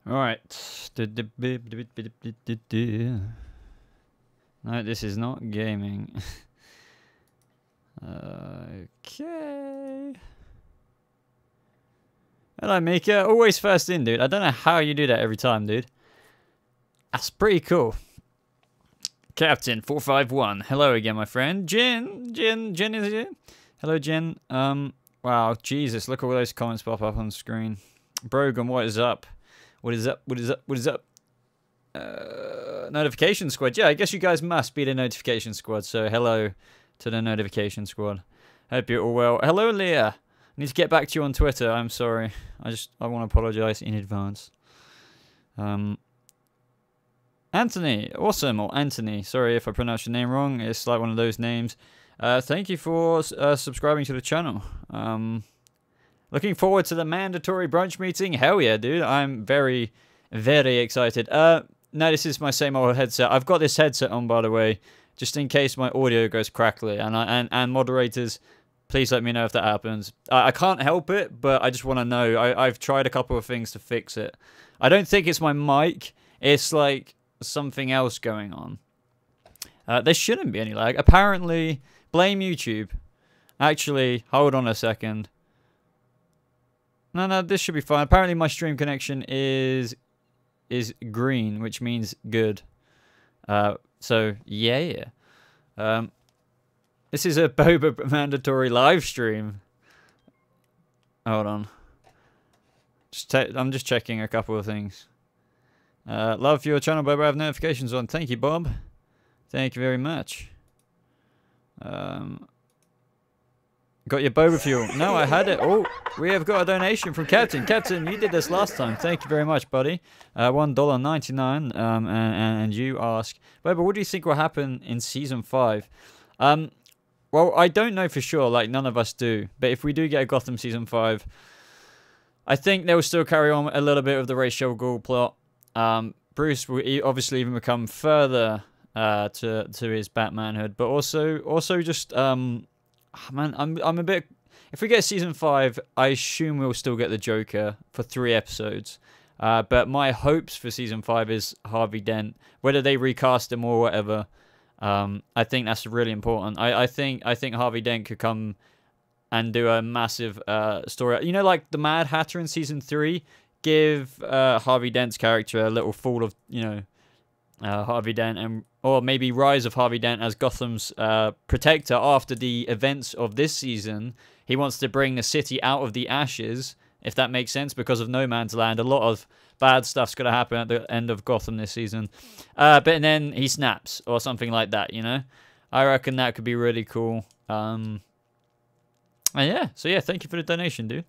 Alright. No, this is not gaming. Okay. Hello, Mika. Always first in, dude. I don't know how you do that every time, dude. That's pretty cool. Captain 451. Hello again, my friend. Jen is here. Hello, Jen. Wow, Jesus, look at all those comments pop up on screen. Brogan, what is up? What is up? What is up? What is up? Notification squad. Yeah, I guess you guys must be the notification squad. So hello to the notification squad. Hope you're all well. Hello, Leah. I need to get back to you on Twitter. I'm sorry. I want to apologize in advance. Anthony, awesome, or Anthony. Sorry if I pronounced your name wrong. It's like one of those names. Thank you for subscribing to the channel. Looking forward to the mandatory brunch meeting. Hell yeah, dude. I'm very, very excited. No, this is my same old headset. I've got this headset on, by the way, just in case my audio goes crackly. And moderators, please let me know if that happens. I can't help it, but I just want to know. I've tried a couple of things to fix it. I don't think it's my mic. It's like something else going on. There shouldn't be any lag. Apparently, blame YouTube. Actually, hold on a second. No, this should be fine. Apparently, my stream connection is green, which means good. So, yeah. This is a Boba mandatory live stream. Hold on. I'm just checking a couple of things. Love your channel, Boba. I have notifications on. Thank you, Bob. Thank you very much. Got your Boba fuel. No, I had it. Oh, we have got a donation from Captain. Captain, you did this last time. Thank you very much, buddy. $1.99. And you ask, Boba, what do you think will happen in Season 5? Well, I don't know for sure. Like, none of us do. But if we do get a Gotham Season 5, I think they'll still carry on a little bit of the Ra's al Ghul plot. Bruce will obviously even become further to his Batmanhood. But also just... man, I'm a bit... If we get Season 5, I assume we'll still get the Joker for 3 episodes. But my hopes for Season 5 is Harvey Dent. Whether they recast him or whatever, I think that's really important. I think Harvey Dent could come and do a massive story. You know, like the Mad Hatter in Season 3? Give Harvey Dent's character a little fall of, you know... Harvey Dent, or maybe rise of Harvey Dent as Gotham's protector after the events of this season. He wants to bring the city out of the ashes, if that makes sense, because of No Man's Land. A lot of bad stuff's going to happen at the end of Gotham this season. But then he snaps, or something like that, you know? I reckon that could be really cool. And yeah, so yeah, thank you for the donation, dude.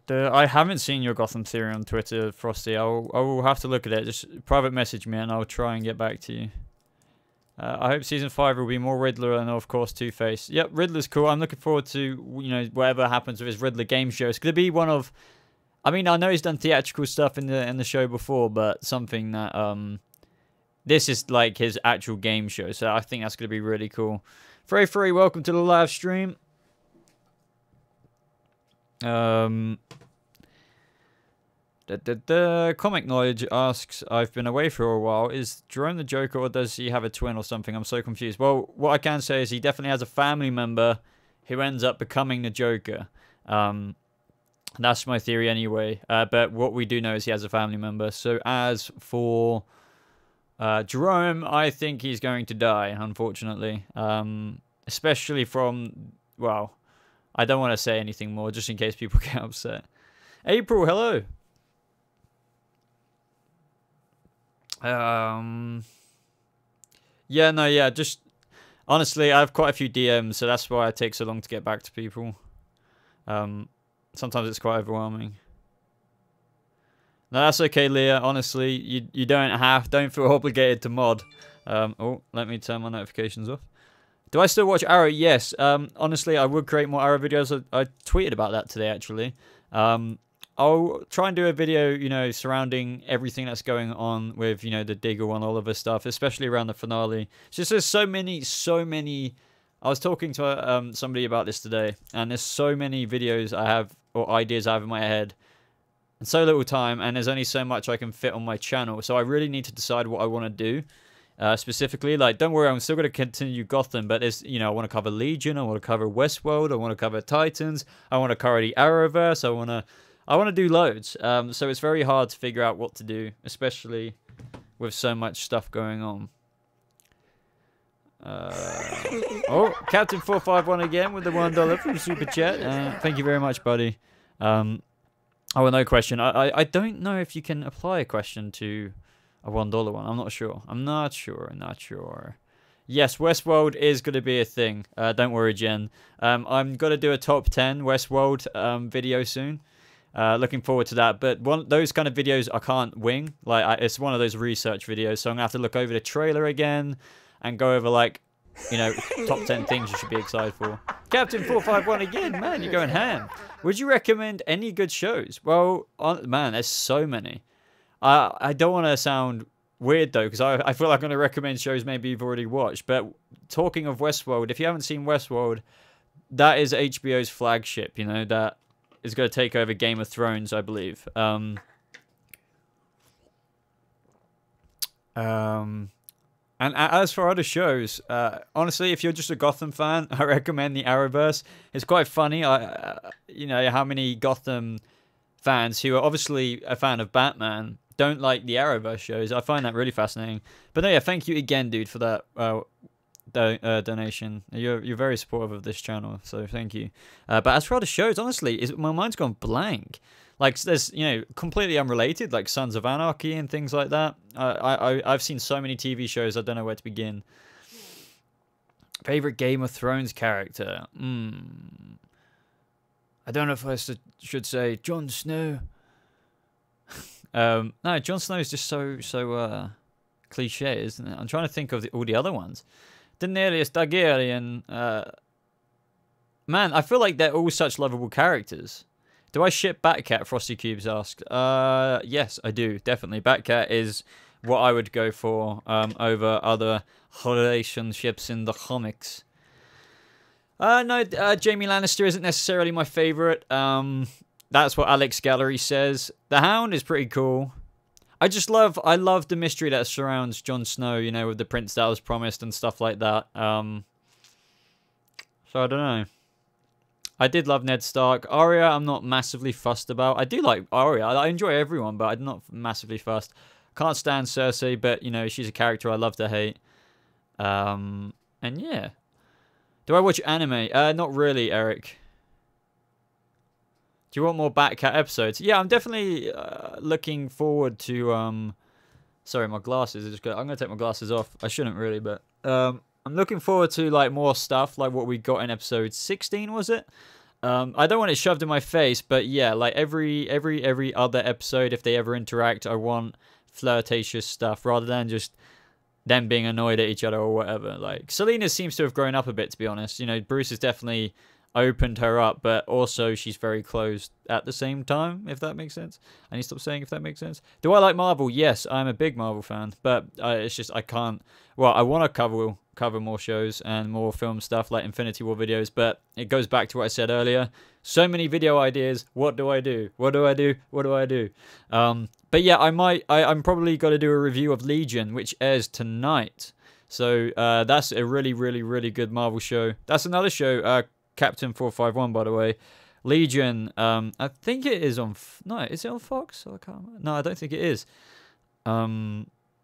I haven't seen your Gotham theory on Twitter, Frosty. I will have to look at it. Just private message me and I'll try and get back to you. I hope Season 5 will be more Riddler and, of course, Two-Face. Yep, Riddler's cool. I'm looking forward to, you know, whatever happens with his Riddler game show. It's going to be one of... I mean, I know he's done theatrical stuff in the show before, but something that... this is, like, his actual game show, so I think that's going to be really cool. Frey, welcome to the live stream. Comic Knowledge asks, I've been away for a while. Is Jerome the Joker, or does he have a twin or something? I'm so confused. Well, what I can say is he definitely has a family member who ends up becoming the Joker. That's my theory anyway. But what we do know is he has a family member. So as for Jerome, I think he's going to die, unfortunately. Especially from, well... I don't want to say anything more, just in case people get upset. April, hello. Yeah, just... Honestly, I have quite a few DMs, so that's why it takes so long to get back to people. Sometimes it's quite overwhelming. No, that's okay, Leah. Honestly, you don't feel obligated to mod. Oh, let me turn my notifications off. Do I still watch Arrow? Yes. Honestly, I would create more Arrow videos. I tweeted about that today, actually. I'll try and do a video, you know, surrounding everything that's going on with, you know, the Diggle and all of this stuff, especially around the finale. It's just there's so many... I was talking to somebody about this today, and there's so many videos I have or ideas I have in my head, and so little time, and there's only so much I can fit on my channel. So I really need to decide what I want to do. Specifically, like, don't worry, I'm still going to continue Gotham, but there's, I want to cover Legion, I want to cover Westworld, I want to cover Titans, I want to cover the Arrowverse, I want to do loads. So it's very hard to figure out what to do, especially with so much stuff going on. Oh, Captain 451 again with the $1 from Super Chat. Thank you very much, buddy. Oh, no question. I don't know if you can apply a question to a $1 one. I'm not sure. I'm not sure. Yes, Westworld is going to be a thing. Don't worry, Jen. I'm going to do a top 10 Westworld video soon. Looking forward to that. But those kind of videos I can't wing. Like, it's one of those research videos. So I'm going to have to look over the trailer again and go over, like, top 10 things you should be excited for. Captain 451 again. Man, you're going ham. Would you recommend any good shows? Well, man, there's so many. I don't want to sound weird, though, because I feel like I'm going to recommend shows maybe you've already watched. But talking of Westworld, if you haven't seen Westworld, that is HBO's flagship, that is going to take over Game of Thrones, I believe. And as for other shows, honestly, if you're just a Gotham fan, I recommend the Arrowverse. It's quite funny, how many Gotham fans who are obviously a fan of Batman don't like the Arrowverse shows. I find that really fascinating. But no, yeah, thank you again, dude, for that donation. You're very supportive of this channel, so thank you. But as for other shows, honestly, my mind's gone blank. Like, there's, completely unrelated, like Sons of Anarchy and things like that. I've seen so many TV shows, I don't know where to begin. Favorite Game of Thrones character? I don't know if I should say Jon Snow. No, Jon Snow is just so cliche, isn't it? I'm trying to think of all the other ones. Daenerys Targaryen. Man, I feel like they're all such lovable characters. Do I ship Batcat? Frosty Cubes asked. Yes, I do, definitely. Batcat is what I would go for over other relationships in the comics. No, Jaime Lannister isn't necessarily my favorite. That's what Alex Gallery says. The Hound is pretty cool. I love the mystery that surrounds Jon Snow, with the prince that was promised and stuff like that. So I don't know. I did love Ned Stark. Arya, I'm not massively fussed about. I do like Arya. I enjoy everyone, but I'm not massively fussed. Can't stand Cersei, but, she's a character I love to hate. And yeah. Do I watch anime? Not really, Eric. Do you want more Batcat episodes? Yeah, I'm definitely looking forward to... Sorry, my glasses are just I'm going to take my glasses off. I shouldn't really, but... I'm looking forward to, like, more stuff, like what we got in episode 16, was it? I don't want it shoved in my face, but yeah, like every other episode, if they ever interact, I want flirtatious stuff rather than just them being annoyed at each other or whatever. Like, Selena seems to have grown up a bit, to be honest. Bruce has definitely opened her up, but also she's very closed at the same time, if that makes sense. I need to stop saying if that makes sense. Do I like Marvel? Yes, I'm a big Marvel fan, but it's just I can't... Well, I want to cover more shows and more film stuff like Infinity War videos, but it goes back to what I said earlier. So many video ideas. What do I do? What do I do? What do I do? But yeah, I'm probably going to do a review of Legion, which airs tonight. So that's a really, really, really good Marvel show. That's another show, Captain 451, by the way. Legion, I think it is on... No, is it on Fox? I can't remember. No, I don't think it is.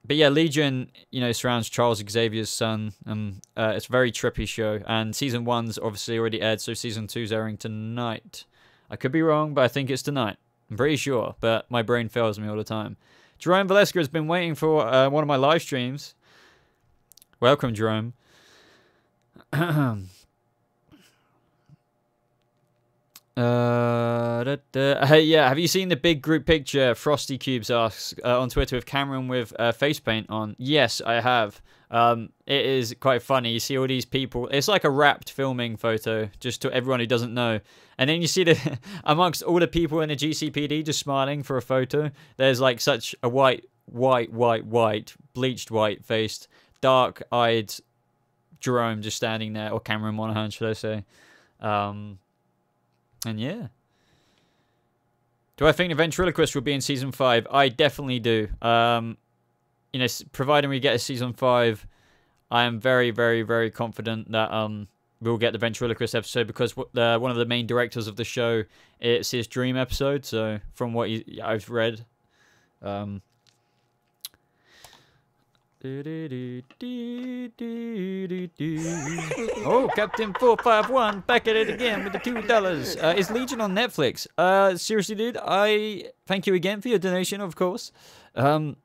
But yeah, Legion, surrounds Charles Xavier's son. It's a very trippy show. And Season 1's obviously already aired, so Season 2's airing tonight. I could be wrong, but I think it's tonight. I'm pretty sure, but my brain fails me all the time. Jerome Valeska has been waiting for one of my live streams. Welcome, Jerome. Hey, yeah, have you seen the big group picture? Frosty Cubes asks on Twitter with Cameron with face paint on. Yes, I have. It is quite funny. You see all these people. It's like a wrapped filming photo, just to everyone who doesn't know. And then you see the amongst all the people in the GCPD just smiling for a photo. There's like such a white, bleached white-faced, dark-eyed Jerome just standing there, or Cameron Monaghan, should I say? And yeah. Do I think the ventriloquist will be in season 5? I definitely do. You know, providing we get a season 5, I am very, very, very confident that we'll get the ventriloquist episode, because one of the main directors of the show, it's his dream episode. So from what I've read, oh, Captain 451 back at it again with the $2. Is Legion on Netflix? Seriously, dude, I thank you again for your donation, of course. I'm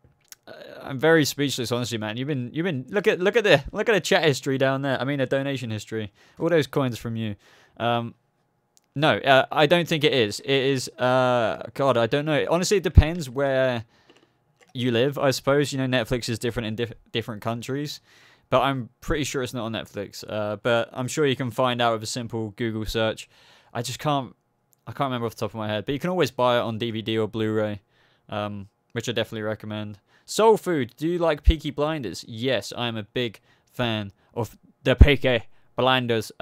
very speechless, honestly, man. You've been look at the chat history down there. I mean, the donation history. All those coins from you. No, I don't think it is. It is. God, I don't know. Honestly, it depends where you live, I suppose. You know, Netflix is different in different countries, but I'm pretty sure it's not on Netflix. But I'm sure you can find out with a simple Google search. I can't remember off the top of my head. But you can always buy it on DVD or Blu-ray, which I definitely recommend. Soul Food, do you like Peaky Blinders? Yes, I am a big fan of the Peaky Blinders.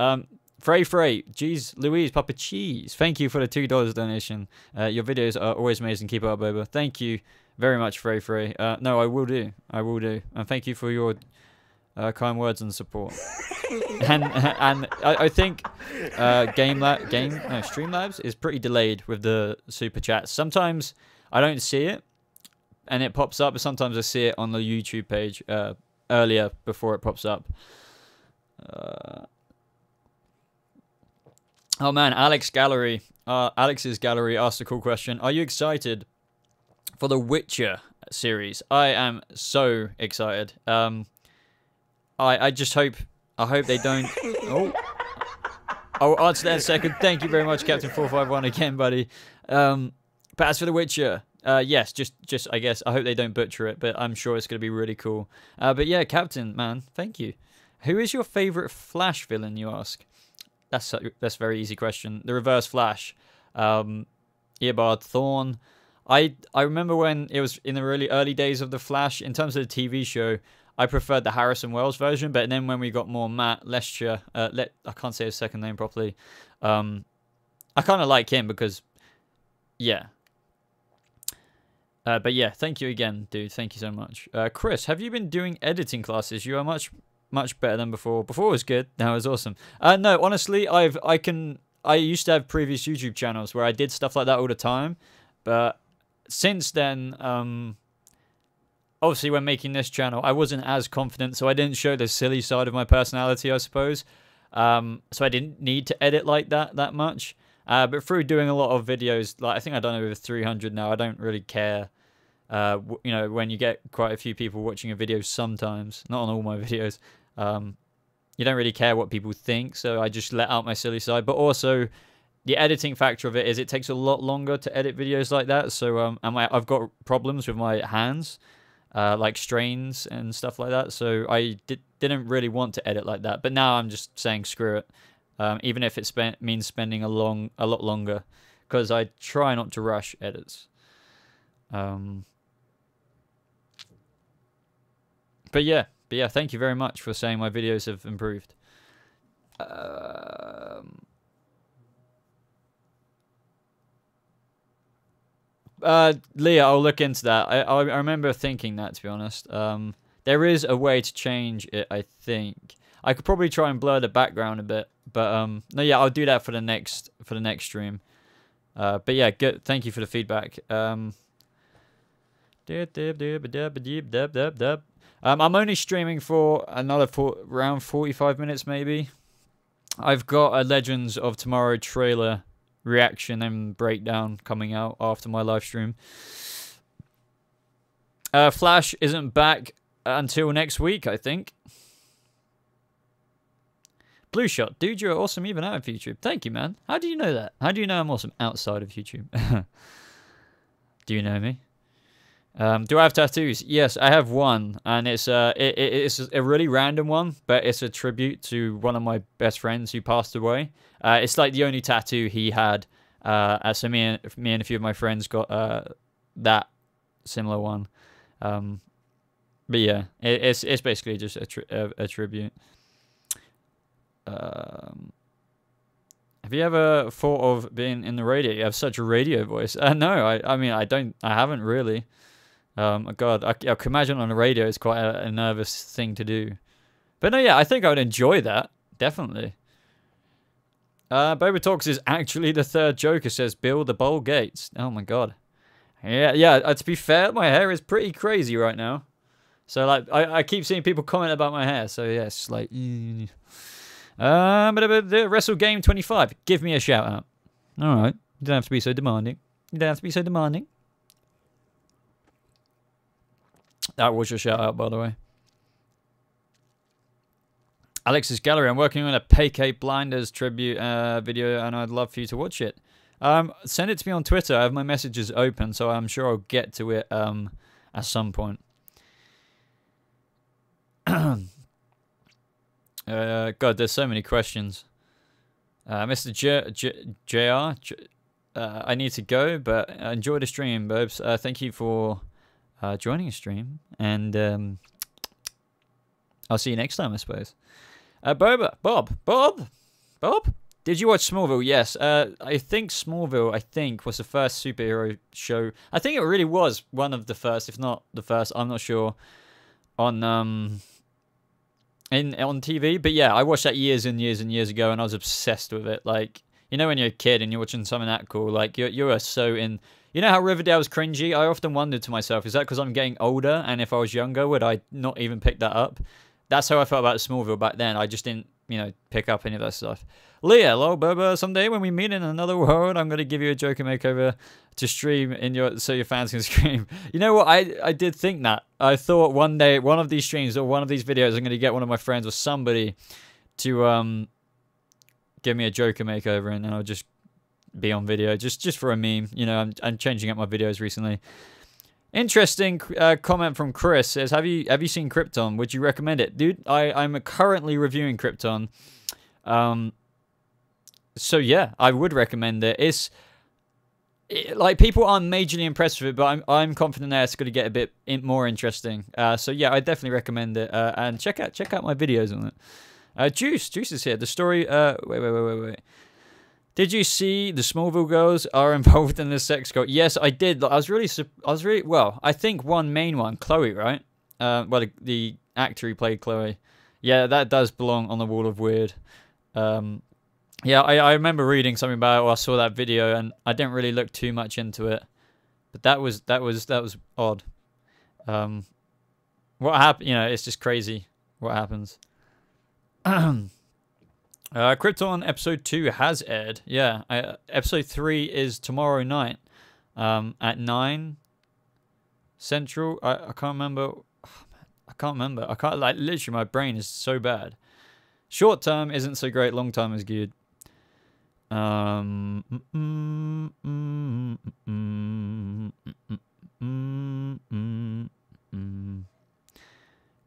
Frey, geez, Louise, Papa Cheese, thank you for the $2 donation. Your videos are always amazing. Keep it up, Boba. Thank you very much, Frey. No, I will do. And thank you for your kind words and support. and I think Streamlabs is pretty delayed with the super chats. Sometimes I don't see it and it pops up, but sometimes I see it on the YouTube page earlier before it pops up. Oh man, Alex's Gallery asked a cool question. Are you excited for the Witcher series? I am so excited. I just hope they don't. I'll answer that in a second. Thank you very much, Captain 451 again, buddy. But as for the Witcher, yes, just I guess I hope they don't butcher it, but I'm sure it's gonna be really cool. But yeah, Captain, man, thank you. Who is your favorite Flash villain, you ask? That's a very easy question. The Reverse Flash, Eobard Thawne. I remember when it was in the really early days of the Flash. In terms of the TV show, I preferred the Harrison Wells version. But then when we got more Matt Lesher, I can't say his second name properly. I kind of like him because, yeah. But yeah, thank you again, dude. Thank you so much. Chris, have you been doing editing classes? You are much better than before. Before was good. Now it was awesome. No, honestly, I used to have previous YouTube channels where I did stuff like that all the time, but since then, obviously when making this channel, I wasn't as confident, so I didn't show the silly side of my personality, I suppose. So I didn't need to edit like that much. But through doing a lot of videos, like I think I've done over 300 now, I don't really care. You know, when you get quite a few people watching a video sometimes, not on all my videos, you don't really care what people think, so I just let out my silly side. But also, the editing factor of it is it takes a lot longer to edit videos like that, so I've got problems with my hands, like strains and stuff like that, so I didn't really want to edit like that. But now I'm just saying screw it, even if it means spending a lot longer, because I try not to rush edits. But yeah, thank you very much for saying my videos have improved. Leah, I'll look into that. I remember thinking that, to be honest. There is a way to change it, I think. I could probably try and blur the background a bit, but no, yeah, I'll do that for the next stream. But yeah, good. Thank you for the feedback. I'm only streaming for another around 45 minutes, maybe. I've got a Legends of Tomorrow trailer reaction and breakdown coming out after my live stream. Flash isn't back until next week, I think. Blue Shot, dude, you're awesome even out of YouTube. Thank you, man. How do you know that? How do you know I'm awesome outside of YouTube? Do you know me? Do I have tattoos? Yes, I have one, and it's it's a really random one, but it's a tribute to one of my best friends who passed away. It's like the only tattoo he had. So me and a few of my friends got that similar one. But yeah, it's basically just a tribute. Have you ever thought of being in the radio? You have such a radio voice. No, I mean, I haven't really. God, I can imagine on the radio is quite a nervous thing to do. But no, yeah, I think I would enjoy that. Definitely. Boba Talks is actually the third Joker, says Bill the Bowl Gates. Oh my God. Yeah. To be fair, my hair is pretty crazy right now. So like, I keep seeing people comment about my hair. So yeah, it's like, but the Wrestle Game 25. Give me a shout out. All right, you don't have to be so demanding. That was your shout out, by the way. Alex's Gallery. I'm working on a Peaky Blinders tribute video, and I'd love for you to watch it. Send it to me on Twitter. I have my messages open, so I'm sure I'll get to it at some point. God, there's so many questions. Mr. JR, I need to go, but enjoy the stream, Bobs. Thank you for joining the stream, and I'll see you next time, I suppose. Bob, did you watch Smallville? Yes. I think Smallville, was the first superhero show. I think it really was one of the first, if not the first. I'm not sure. On TV, but yeah, I watched that years and years and years ago, and I was obsessed with it. Like, you know, when you're a kid and you're watching something that cool, like you are so in. You know how Riverdale was cringy? I often wondered to myself, is that because I'm getting older, and if I was younger, would I not even pick that up? That's how I felt about Smallville back then. I just didn't, pick up any of that stuff. Leah, hello, Boba. Someday when we meet in another world, I'm going to give you a Joker makeover to stream so your fans can scream. You know what? I did think that. I thought one day, one of these streams or one of these videos, I'm going to get one of my friends or somebody to give me a Joker makeover, and then I'll just be on video just for a meme. I'm changing up my videos recently. Interesting comment from Chris. Says, have you seen Krypton? Would you recommend it? Dude, I'm currently reviewing Krypton. So yeah, I would recommend it. Like, people aren't majorly impressed with it, but I'm confident that it's going to get a bit more interesting. So yeah, I definitely recommend it. And check out my videos on it. Juice is here. The story. Wait. Did you see the Smallville girls are involved in the sex cult? Yes, I did. I was really well. I think one main one, Chloe, right? Well, the actor who played Chloe. Yeah, that does belong on the wall of weird. Yeah, I remember reading something about it, or I saw that video, and I didn't really look too much into it. But that was odd. What happened? It's just crazy what happens. Krypton episode 2 has aired. Yeah, episode 3 is tomorrow night, at 9 Central. I can't remember. I can't, like, literally my brain is so bad. Short term isn't so great. Long term is good.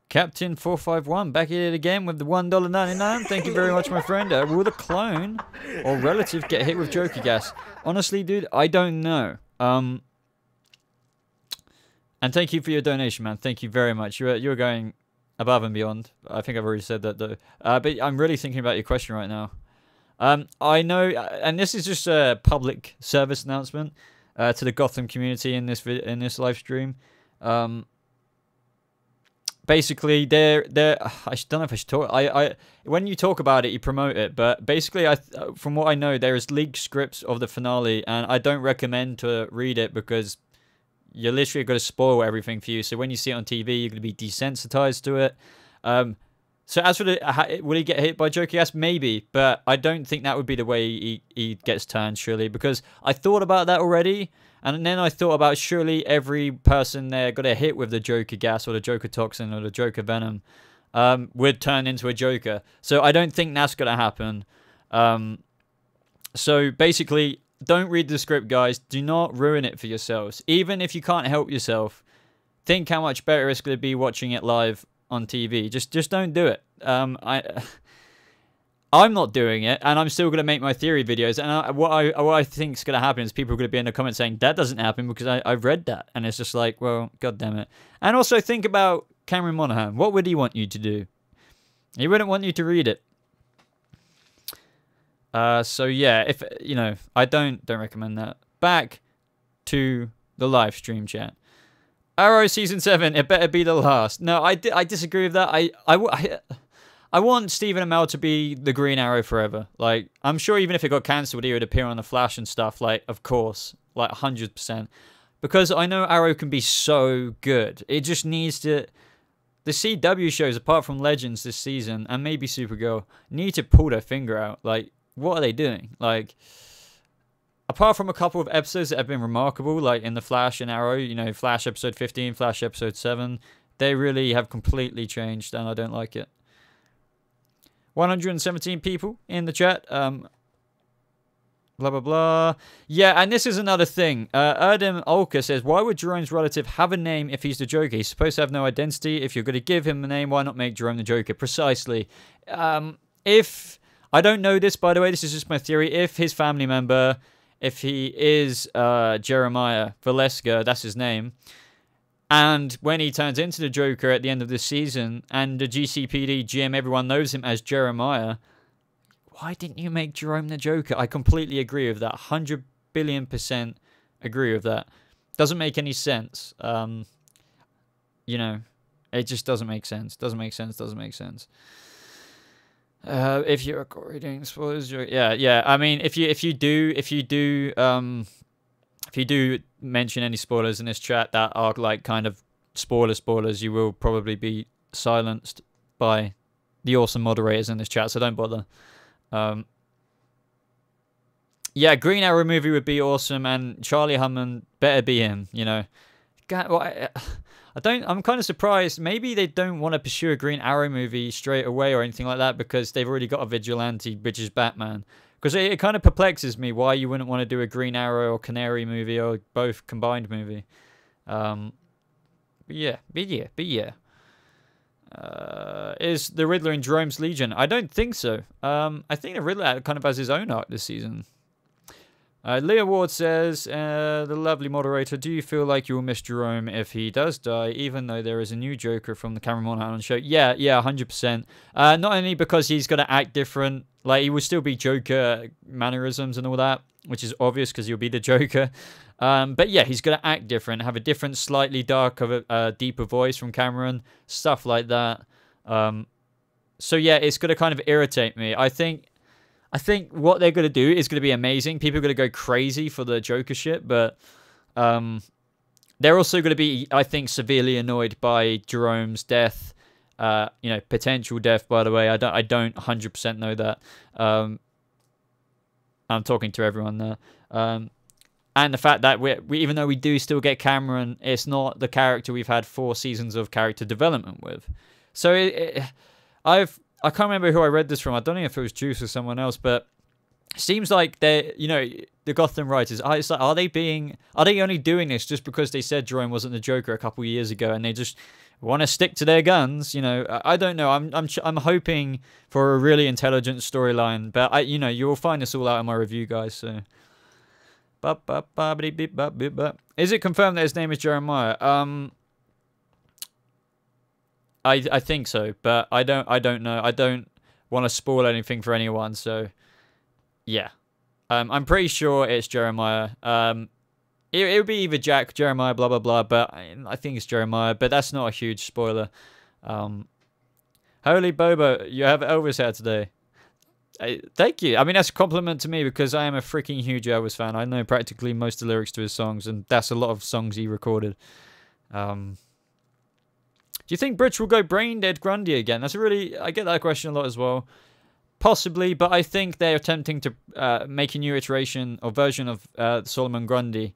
Captain 451 back at it again with the $1.99. Thank you very much, my friend. Will the clone or relative get hit with Joker gas? Honestly, dude, I don't know. And thank you for your donation, man. Thank you very much. You're going above and beyond. I think I've already said that, though. But I'm really thinking about your question right now. I know, and this is just a public service announcement to the Gotham community in this live stream. Basically, I don't know if I should talk. When you talk about it, you promote it. But basically, from what I know, there is leaked scripts of the finale, and I don't recommend to read it because you're literally going to spoil everything for you. So when you see it on TV, you're going to be desensitized to it. So as for will he get hit by Joker gas? Maybe, but I don't think that would be the way he gets turned, surely, because I thought about that already. And then I thought about, surely every person there got a hit with the Joker gas or the Joker toxin or the Joker venom would turn into a Joker. So I don't think that's going to happen. So basically, don't read the script, guys. Do not ruin it for yourselves. Even if you can't help yourself, think how much better it's going to be watching it live on TV. Just don't do it. I'm not doing it, and I'm still going to make my theory videos. And what I think is going to happen is people are going to be in the comments saying, that doesn't happen because I've read that. And it's just like, well, God damn it. And also think about Cameron Monaghan. What would he want you to do? He wouldn't want you to read it. So yeah, if you know, I don't recommend that. Back to the live stream chat. Arrow season 7, it better be the last. No, I disagree with that. I want Stephen Amell to be the Green Arrow forever. Like, I'm sure even if it got cancelled, he would appear on The Flash and stuff. Like, of course, like 100%. Because I know Arrow can be so good. It just needs to. The CW shows, apart from Legends this season and maybe Supergirl, need to pull their finger out. Like, what are they doing? Like, apart from a couple of episodes that have been remarkable, like in The Flash and Arrow, you know, Flash episode 15, Flash episode 7, they really have completely changed, and I don't like it. 117 people in the chat. Blah, blah, blah. Yeah, and this is another thing. Erdem Olka says, why would Jerome's relative have a name if he's the Joker? He's supposed to have no identity. If you're going to give him a name, why not make Jerome the Joker? Precisely. If... I don't know this, by the way. This is just my theory. If his family member... If he is Jeremiah Valeska, that's his name, and when he turns into the Joker at the end of this season, and the GCPD GM, everyone knows him as Jeremiah, why didn't you make Jerome the Joker? I completely agree with that. 100 billion% agree with that. Doesn't make any sense. You know, it just doesn't make sense. Doesn't make sense. Doesn't make sense. If you're recording spoilers, yeah. I mean, if you do mention any spoilers in this chat that are like kind of spoilers, you will probably be silenced by the awesome moderators in this chat. So don't bother. Yeah, Green Arrow movie would be awesome, and Charlie Hunnam better be him. You know, I'm kind of surprised. Maybe they don't want to pursue a Green Arrow movie straight away or anything like that because they've already got a vigilante, which is Batman. Because it kind of perplexes me why you wouldn't want to do a Green Arrow or Canary movie or both combined movie. But yeah. Is the Riddler in Jerome's Legion? I don't think so. I think the Riddler kind of has his own arc this season. Leah Ward says, the lovely moderator, do you feel like you will miss Jerome if he does die, even though there is a new Joker from the Cameron Island show? Yeah, 100%. Not only because he's going to act different, like he will still be Joker mannerisms and all that, which is obvious because he'll be the Joker. But yeah, he's going to act different, have a different, slightly darker, deeper voice from Cameron, stuff like that. So yeah, it's going to kind of irritate me. I think what they're going to do is going to be amazing. People are going to go crazy for the Joker shit, but they're also going to be, I think, severely annoyed by Jerome's death. You know, potential death, by the way. I don't 100% know that. I'm talking to everyone there. And the fact that we even though we do still get Cameron, it's not the character we've had 4 seasons of character development with. So I can't remember who I read this from. I don't know if it was Juice or someone else, but it seems like they're, you know, the Gotham writers, it's like, are they only doing this just because they said Jerome wasn't the Joker a couple of years ago and they just want to stick to their guns? You know, I don't know. I'm hoping for a really intelligent storyline, but you know, you will find this all out in my review, guys. So, is it confirmed that his name is Jeremiah? I think so, but I don't know. I don't want to spoil anything for anyone, so yeah. I'm pretty sure it's Jeremiah. It would be either Jack, Jeremiah, blah blah blah, but I think it's Jeremiah, but that's not a huge spoiler. Holy Boba, you have Elvis hair today. Thank you. I mean, that's a compliment to me because I am a freaking huge Elvis fan. I know practically most of the lyrics to his songs, and that's a lot of songs he recorded. Do you think Bridge will go brain dead Grundy again? I get that question a lot as well. Possibly, but I think they're attempting to make a new iteration or version of Solomon Grundy,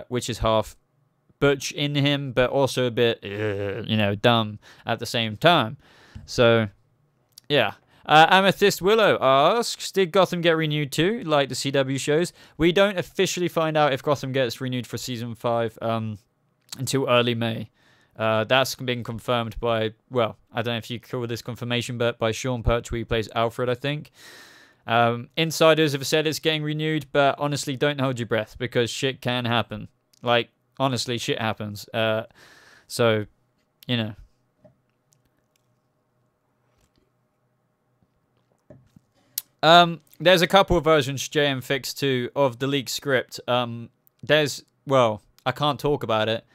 which is half butch in him, but also a bit, you know, dumb at the same time. So, yeah. Amethyst Willow asks, did Gotham get renewed too, like the CW shows? We don't officially find out if Gotham gets renewed for Season 5 until early May. That's been confirmed by, well, I don't know if you call this confirmation, but by Sean Pertwee, who plays Alfred, I think. Insiders have said it's getting renewed, but honestly, don't hold your breath, because shit can happen. Like, honestly, shit happens. So, you know. There's a couple of versions, JM Fix 2, of the leaked script. There's, well, I can't talk about it,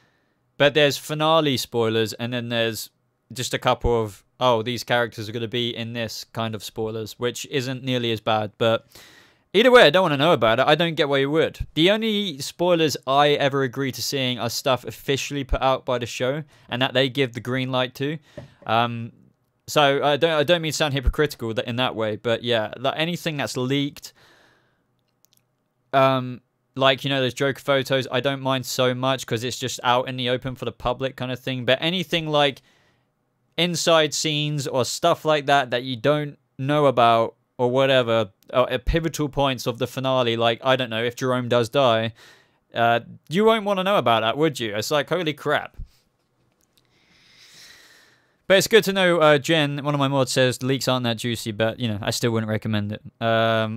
but there's finale spoilers, and then there's just a couple of, oh, these characters are going to be in this kind of spoilers, which isn't nearly as bad, but either way, I don't want to know about it. I don't get why you would. The only spoilers I ever agree to seeing are stuff officially put out by the show, and that they give the green light to. So I don't mean to sound hypocritical in that way, but yeah, like anything that's leaked, like, you know, those Joker photos, I don't mind so much because it's just out in the open for the public kind of thing. But anything like inside scenes or stuff like that that you don't know about or whatever, or at pivotal points of the finale, like, I don't know, if Jerome does die, you won't want to know about that, would you? It's like, holy crap. But it's good to know, Jen, one of my mods says the leaks aren't that juicy, but, you know, I still wouldn't recommend it.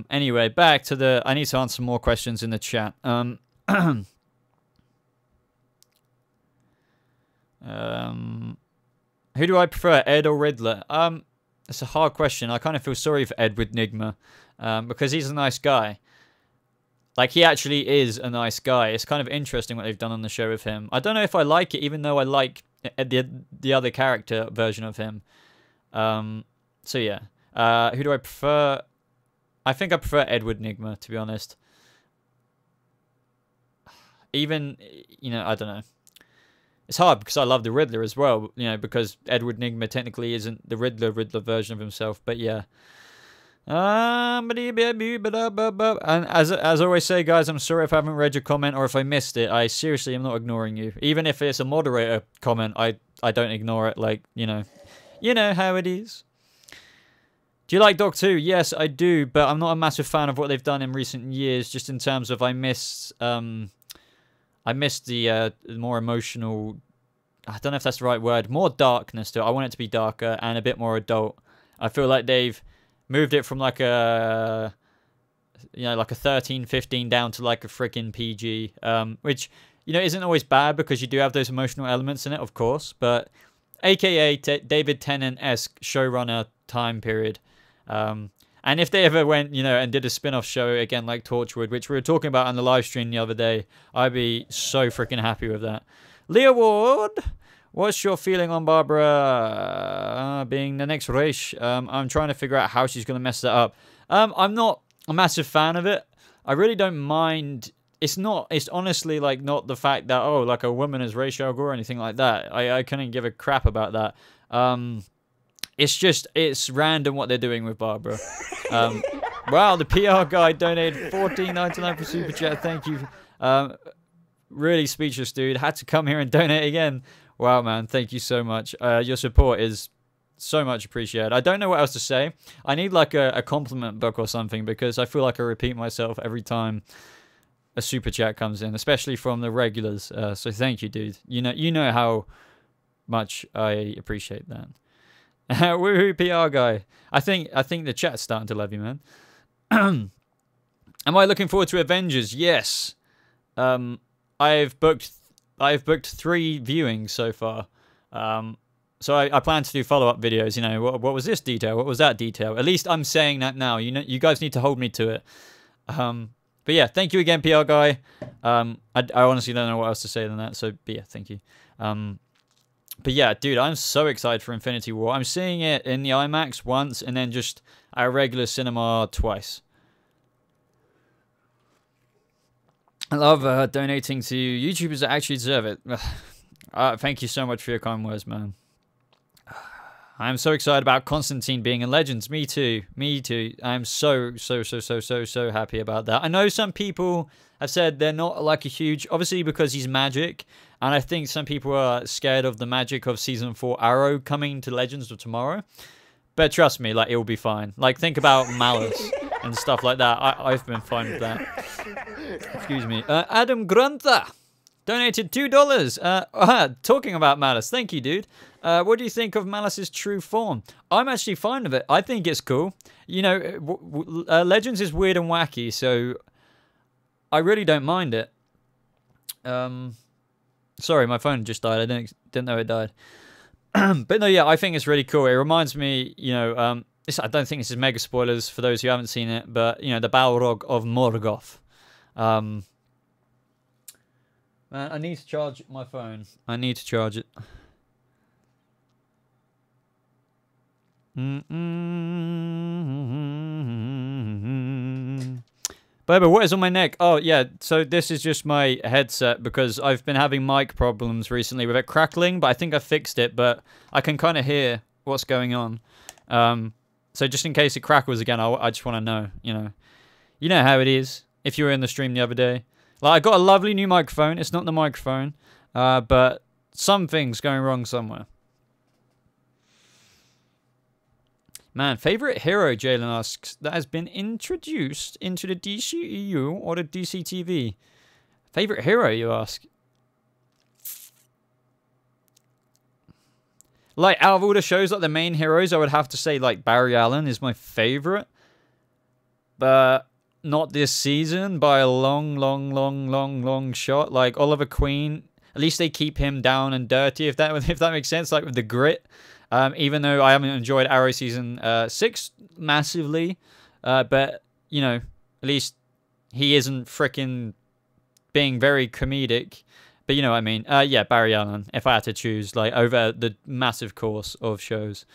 Anyway, back to the... I need to answer more questions in the chat. Who do I prefer, Ed or Riddler? It's a hard question. I kind of feel sorry for Ed with Nigma, because he's a nice guy. Like, he actually is a nice guy. It's kind of interesting what they've done on the show with him. I don't know if I like it, even though I like the other character version of him. So yeah. Who do I prefer? I think I prefer Edward Nigma, to be honest. Even, you know, I don't know. It's hard because I love the Riddler as well, you know, because Edward Nigma technically isn't the Riddler version of himself, but yeah. And as I always say, guys, I'm sorry if I haven't read your comment or if I missed it. I seriously am not ignoring you. Even if it's a moderator comment, I don't ignore it. Like, you know how it is. Do you like Doctor Who? Yes, I do, but I'm not a massive fan of what they've done in recent years. Just in terms of I missed the more emotional. I don't know if that's the right word. More darkness to it. I want it to be darker and a bit more adult. I feel like they've moved it from like a, you know, like a 13, 15 down to like a freaking PG, which, you know, isn't always bad because you do have those emotional elements in it, of course, but AKA David Tennant-esque showrunner time period. And if they ever went, you know, and did a spin-off show again like Torchwood, which we were talking about on the live stream the other day, I'd be so freaking happy with that. Leah Ward, what's your feeling on Barbara being the next race? I'm trying to figure out how she's going to mess that up. I'm not a massive fan of it. I really don't mind. It's honestly like not the fact that, oh, like a woman is Ra's al Ghul or anything like that. I couldn't give a crap about that. It's just, it's random what they're doing with Barbara. Wow, the PR guy donated $14.99 for Super Chat. Thank you. Really speechless, dude. Had to come here and donate again. Wow, man. Thank you so much. Your support is so much appreciated. I don't know what else to say. I need like a compliment book or something because I feel like I repeat myself every time a super chat comes in, especially from the regulars. So thank you, dude. You know how much I appreciate that. Woohoo, PR guy. I think the chat's starting to love you, man. Am I looking forward to Avengers? Yes. I've booked 3 viewings so far. So I plan to do follow-up videos. You know, what was this detail? What was that detail? At least I'm saying that now. You know, you guys need to hold me to it. But yeah, thank you again, PR guy. I honestly don't know what else to say than that. So, but yeah, thank you. But yeah, dude, I'm so excited for Infinity War. I'm seeing it in the IMAX once and then just at a regular cinema twice. I love donating to YouTubers that actually deserve it. Thank you so much for your kind words, man. I'm so excited about Constantine being in Legends. Me too. Me too. I'm so happy about that. I know some people have said they're not like a huge... Obviously because he's magic. And I think some people are scared of the magic of Season 4 Arrow coming to Legends of Tomorrow. But trust me, like, it'll be fine. Like, think about Malice and stuff like that. I've been fine with that. Excuse me. Adam Grantha donated $2. Talking about Malice. Thank you, dude. What do you think of Malice's true form? I'm actually fine with it. I think it's cool. You know, Legends is weird and wacky, so I really don't mind it. Sorry, my phone just died. I didn't know it died. But no, yeah, I think it's really cool. It reminds me, you know, I don't think this is mega spoilers for those who haven't seen it, but, you know, the Balrog of Morgoth. Man, I need to charge my phone. I need to charge it. Boba, what is on my neck? Oh, yeah, so this is just my headset because I've been having mic problems recently with it crackling, but I think I fixed it, but I can kind of hear what's going on. So just in case it crackles again, I just want to know, you know. You know how it is if you were in the stream the other day. Like, I got a lovely new microphone. It's not the microphone, but something's going wrong somewhere. Man, favorite hero, Jalen asks, that has been introduced into the DCEU or the DCTV. Favorite hero, you ask? Like, out of all the shows, like the main heroes, I would have to say, like, Barry Allen is my favorite. But not this season by a long shot. Like, Oliver Queen, at least they keep him down and dirty, if that makes sense, like with the grit. Even though I haven't enjoyed Arrow Season 6 massively. But, you know, at least he isn't freaking being very comedic. But you know what I mean. Yeah, Barry Allen, if I had to choose, like, over the massive course of shows.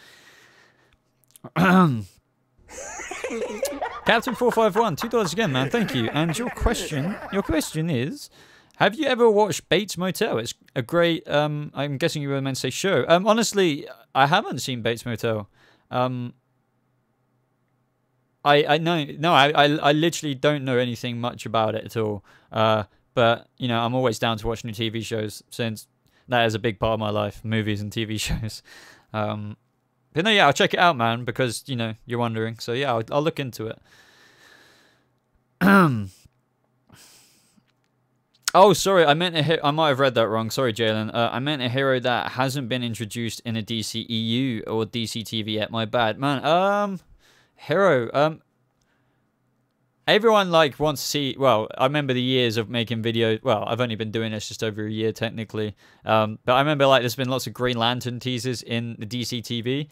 Captain451, $2 again, man. Thank you. And your question is, have you ever watched Bates Motel? It's a great, I'm guessing you were meant to say show. Honestly, I haven't seen Bates Motel. I literally don't know anything much about it at all. But, you know, I'm always down to watch new TV shows since that is a big part of my life, movies and TV shows. But no, yeah, I'll check it out, man, because, you know, you're wondering. So, yeah, I'll look into it. Oh, sorry, I might have read that wrong. Sorry, Jalen. I meant a hero that hasn't been introduced in a DCEU or DCTV yet. My bad. Man, hero. Everyone, like, wants to see... Well, I remember the years of making videos... Well, I've only been doing this just over a year, technically. But I remember, like, there's been lots of Green Lantern teasers in the DCTV.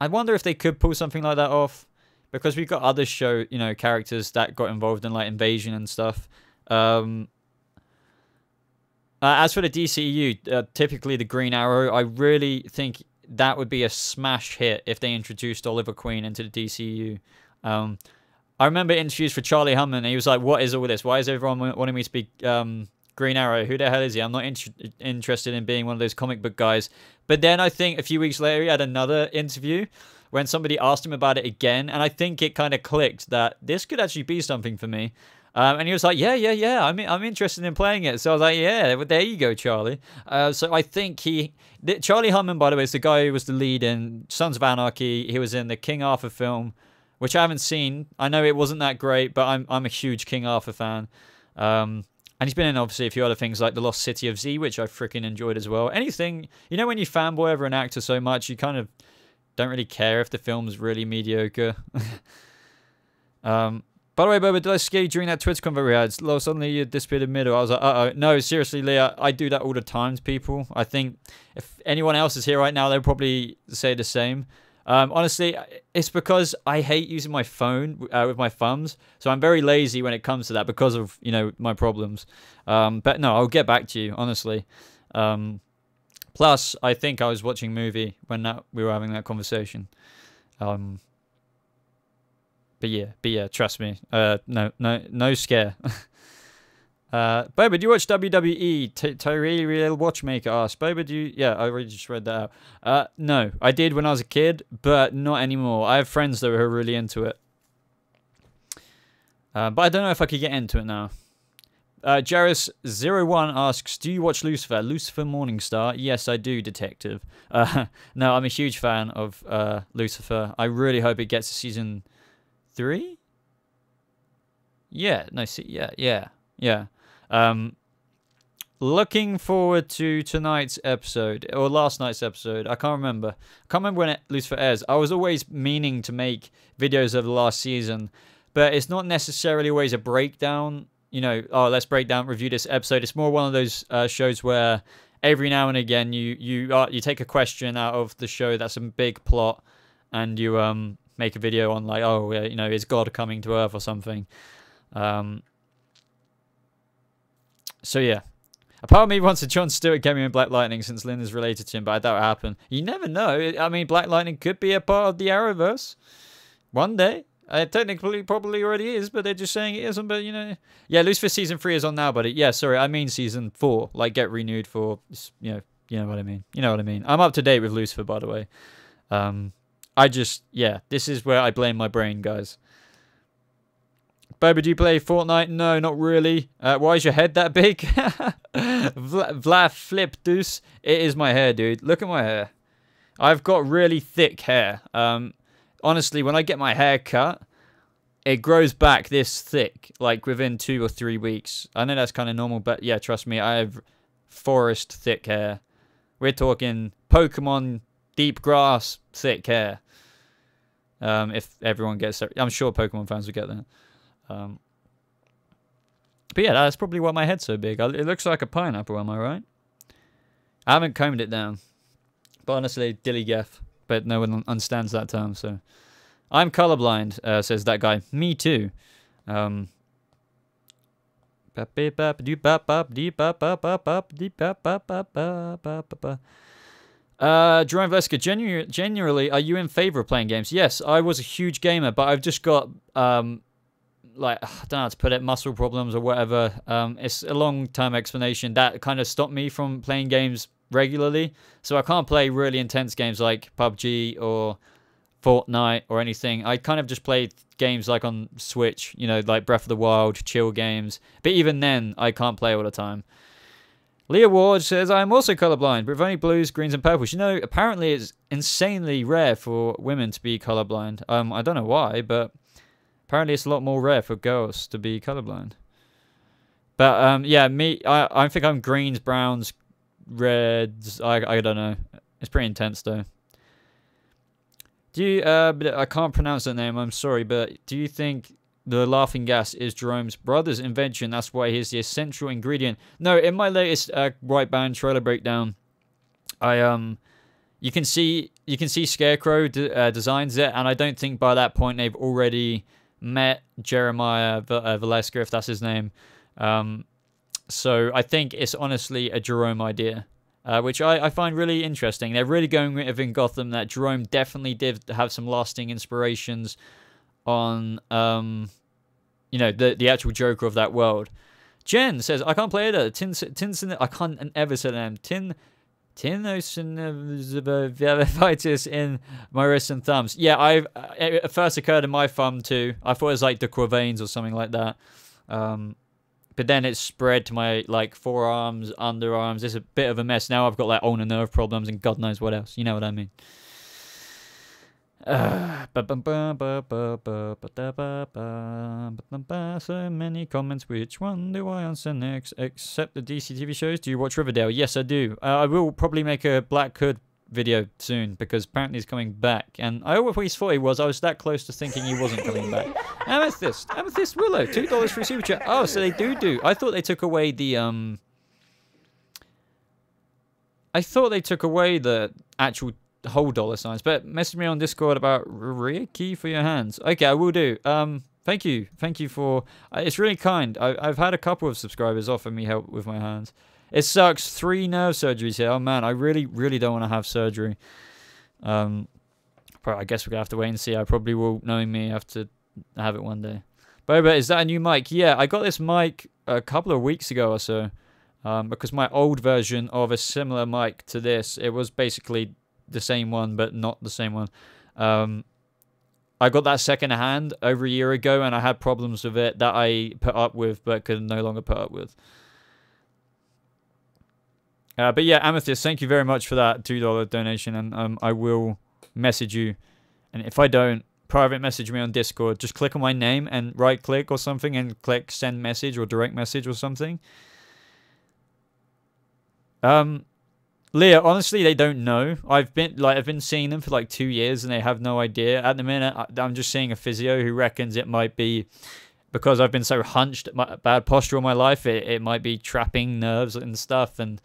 I wonder if they could pull something like that off. Because we've got other show, you know, characters that got involved in, like, Invasion and stuff. As for the DCEU, typically the Green Arrow, I really think that would be a smash hit if they introduced Oliver Queen into the DCEU. I remember interviews for Charlie Hunnam, and he was like, what is all this? Why is everyone wanting me to be Green Arrow? Who the hell is he? I'm not interested in being one of those comic book guys. But then I think a few weeks later, he had another interview when somebody asked him about it again, and I think it kind of clicked that this could actually be something for me. And he was like, yeah, I'm interested in playing it. So I was like, yeah, well, there you go, Charlie. So I think Charlie Hunnam, by the way, is the guy who was the lead in Sons of Anarchy. He was in the King Arthur film, which I haven't seen. I know it wasn't that great, but I'm a huge King Arthur fan. And he's been in, obviously, a few other things like The Lost City of Z, which I freaking enjoyed as well. Anything, you know, when you fanboy over an actor so much, you kind of don't really care if the film's really mediocre. By the way, Boba, did I scare you during that Twitch convo we had? Suddenly you disappeared in the middle. I was like, uh-oh. No, seriously, Leah, I do that all the time to people. I think if anyone else is here right now, they'll probably say the same. Honestly, it's because I hate using my phone with my thumbs. So I'm very lazy when it comes to that because of, you know, my problems. But no, I'll get back to you, honestly. Plus, I think I was watching a movie when we were having that conversation. But yeah, trust me. No scare. Boba, do you watch WWE? Tyree Real Watchmaker asked. Boba, do you... Yeah, I already just read that out. No, I did when I was a kid, but not anymore. I have friends that are really into it. But I don't know if I could get into it now. Jairus01 asks, do you watch Lucifer? Lucifer Morningstar? Yes, I do, detective. No, I'm a huge fan of Lucifer. I really hope it gets to season 3? Yeah, no, yeah. Looking forward to tonight's episode, or last night's episode. I can't remember when Lucifer airs. I was always meaning to make videos of the last season, but it's not necessarily always a breakdown. You know, oh, let's review this episode. It's more one of those shows where every now and again you take a question out of the show that's a big plot, and you make a video on like, oh, you know, is God coming to Earth or something. So yeah. A part of me wants a Jon Stewart cameo in Black Lightning since Lynn is related to him, but I doubt it happen. You never know. I mean, Black Lightning could be a part of the Arrowverse one day. Technically, probably already is, but they're just saying it isn't. But you know, yeah, Lucifer season 3 is on now, buddy. Yeah, sorry, I mean season 4. Like, get renewed for, you know what I mean. You know what I mean. I'm up to date with Lucifer, by the way. Yeah, this is where I blame my brain, guys. Boba, do you play Fortnite? No, not really. Why is your head that big? Vlad Flip Deuce. It is my hair, dude. Look at my hair. I've got really thick hair. Honestly, when I get my hair cut, it grows back this thick, like within 2 or 3 weeks. I know that's kind of normal, but yeah, trust me, I have forest thick hair. We're talking Pokemon deep grass thick hair. If everyone gets that, I'm sure Pokemon fans will get that. But yeah, that's probably why my head's so big. It looks like a pineapple, am I right? I haven't combed it down. But honestly, dilly gaff. But no one understands that term, so. I'm colorblind, says that guy. Me too. Jerome Veska, genuinely, are you in favor of playing games? Yes, I was a huge gamer, but I've just got, like, I don't know how to put it, muscle problems or whatever. It's a long-term explanation that kind of stopped me from playing games regularly. So I can't play really intense games like PUBG or Fortnite or anything. I kind of just play games like on Switch, you know, like Breath of the Wild, chill games. But even then, I can't play all the time. Leah Ward says, I'm also colorblind, but with only blues, greens, and purples. You know, apparently it's insanely rare for women to be colorblind. I don't know why, but apparently it's a lot more rare for girls to be colorblind. But yeah, I think I'm greens, browns, reds. I don't know. It's pretty intense though. Do you I can't pronounce that name, I'm sorry, but do you think the laughing gas is Jerome's brother's invention? That's why he's the essential ingredient. No, in my latest White Band trailer breakdown, you can see Scarecrow designs it, and I don't think by that point they've already met Jeremiah Valeska, if that's his name. So I think it's honestly a Jerome idea, which I find really interesting. They're really going with in Gotham that Jerome definitely did have some lasting inspirations on, you know, the actual Joker of that world. Jen says, I can't play it. I can't ever say the name. Tinnitus in my wrists and thumbs. Yeah, it first occurred in my thumb too. I thought it was like the veins or something like that. But then it spread to my like forearms, underarms. It's a bit of a mess. Now I've got like ulnar nerve problems and God knows what else. You know what I mean? So many comments. Which one do I answer next? Except the DC TV shows. Do you watch Riverdale? Yes, I do. I will probably make a Black Hood video soon because apparently he's coming back. And I always thought he was. I was that close to thinking he wasn't coming back. Amethyst Willow, $2 for a super chat. Oh, so they do. I thought they took away the I thought they took away the actual whole dollar signs, but message me on Discord about Reiki for your hands. Okay, I will do. Thank you for it's really kind. I've had a couple of subscribers offer me help with my hands. It sucks. 3 nerve surgeries here. Oh man, I really don't want to have surgery. But I guess we're gonna have to wait and see. I probably will, knowing me, have to have it one day. Boba, is that a new mic? Yeah, I got this mic a couple of weeks ago or so. Because my old version of a similar mic to this, it was basically the same one, but not the same one. I got that second hand over a year ago, and I had problems with it that I put up with, but could no longer put up with. But yeah, Amethyst, thank you very much for that $2 donation, and I will message you. And if I don't, private message me on Discord. Just click on my name and right click or something and click send message or direct message or something. Leah, honestly, they don't know. I've been seeing them for like 2 years and they have no idea. At the minute, I'm just seeing a physio who reckons it might be because I've been so hunched, bad posture all my life. It might be trapping nerves and stuff. And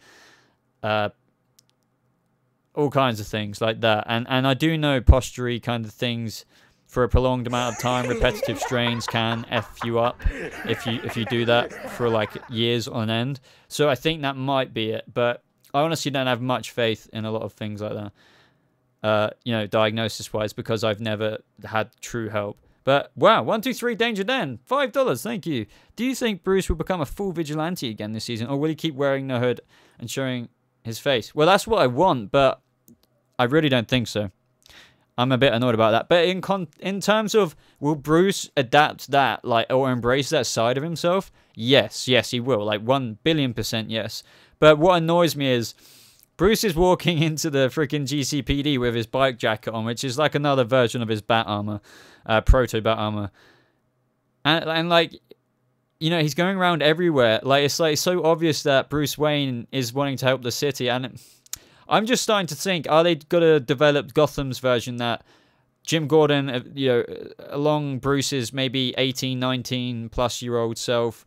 all kinds of things like that. And I do know postury kind of things for a prolonged amount of time, repetitive strains can F you up if you do that for like years on end. So I think that might be it. But I honestly don't have much faith in a lot of things like that, diagnosis-wise, because I've never had true help. But wow, 123 Danger Dan, $5, thank you. Do you think Bruce will become a full vigilante again this season, or will he keep wearing the hood and showing his face? Well, that's what I want, but I really don't think so. I'm a bit annoyed about that. But in terms of, will Bruce adapt that, like, or embrace that side of himself? Yes, he will. Like 1,000,000,000% yes. But what annoys me is Bruce is walking into the freaking GCPD with his bike jacket on, which is like another version of his bat armor, proto-bat armor. And like, you know, he's going around everywhere. Like, it's like so obvious that Bruce Wayne is wanting to help the city. And I'm just starting to think, are they going to develop Gotham's version that Jim Gordon, along Bruce's maybe 18, 19 plus year old self,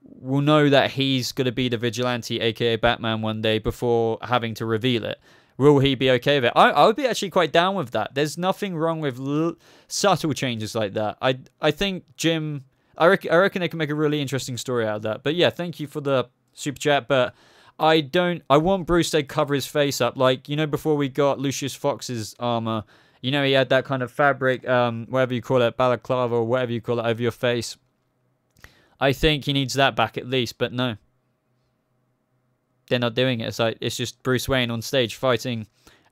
will know that he's going to be the vigilante, aka Batman, one day before having to reveal it? Will he be okay with it? I would be actually quite down with that. There's nothing wrong with subtle changes like that. I think Jim, I reckon they can make a really interesting story out of that. But yeah, thank you for the super chat. But I want Bruce to cover his face up. Like, you know, before we got Lucius Fox's armor, you know, he had that kind of fabric, whatever you call it, balaclava or whatever you call it, over your face. I think he needs that back at least, but no. They're not doing it. It's like, it's just Bruce Wayne on stage fighting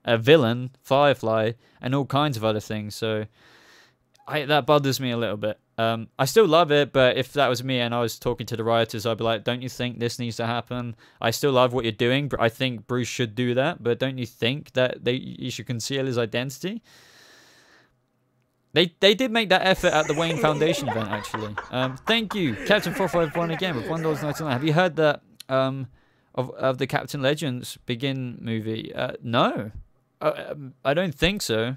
a villain, Firefly, and all kinds of other things. So that bothers me a little bit. I still love it, but if that was me and I was talking to the writers, I'd be like, don't you think this needs to happen? I still love what you're doing, but I think Bruce should do that. But don't you think that you should conceal his identity? They did make that effort at the Wayne Foundation event, actually. Thank you, Captain 451 again with $1.99. Have you heard that of the Captain Legends Begin movie? No, I don't think so.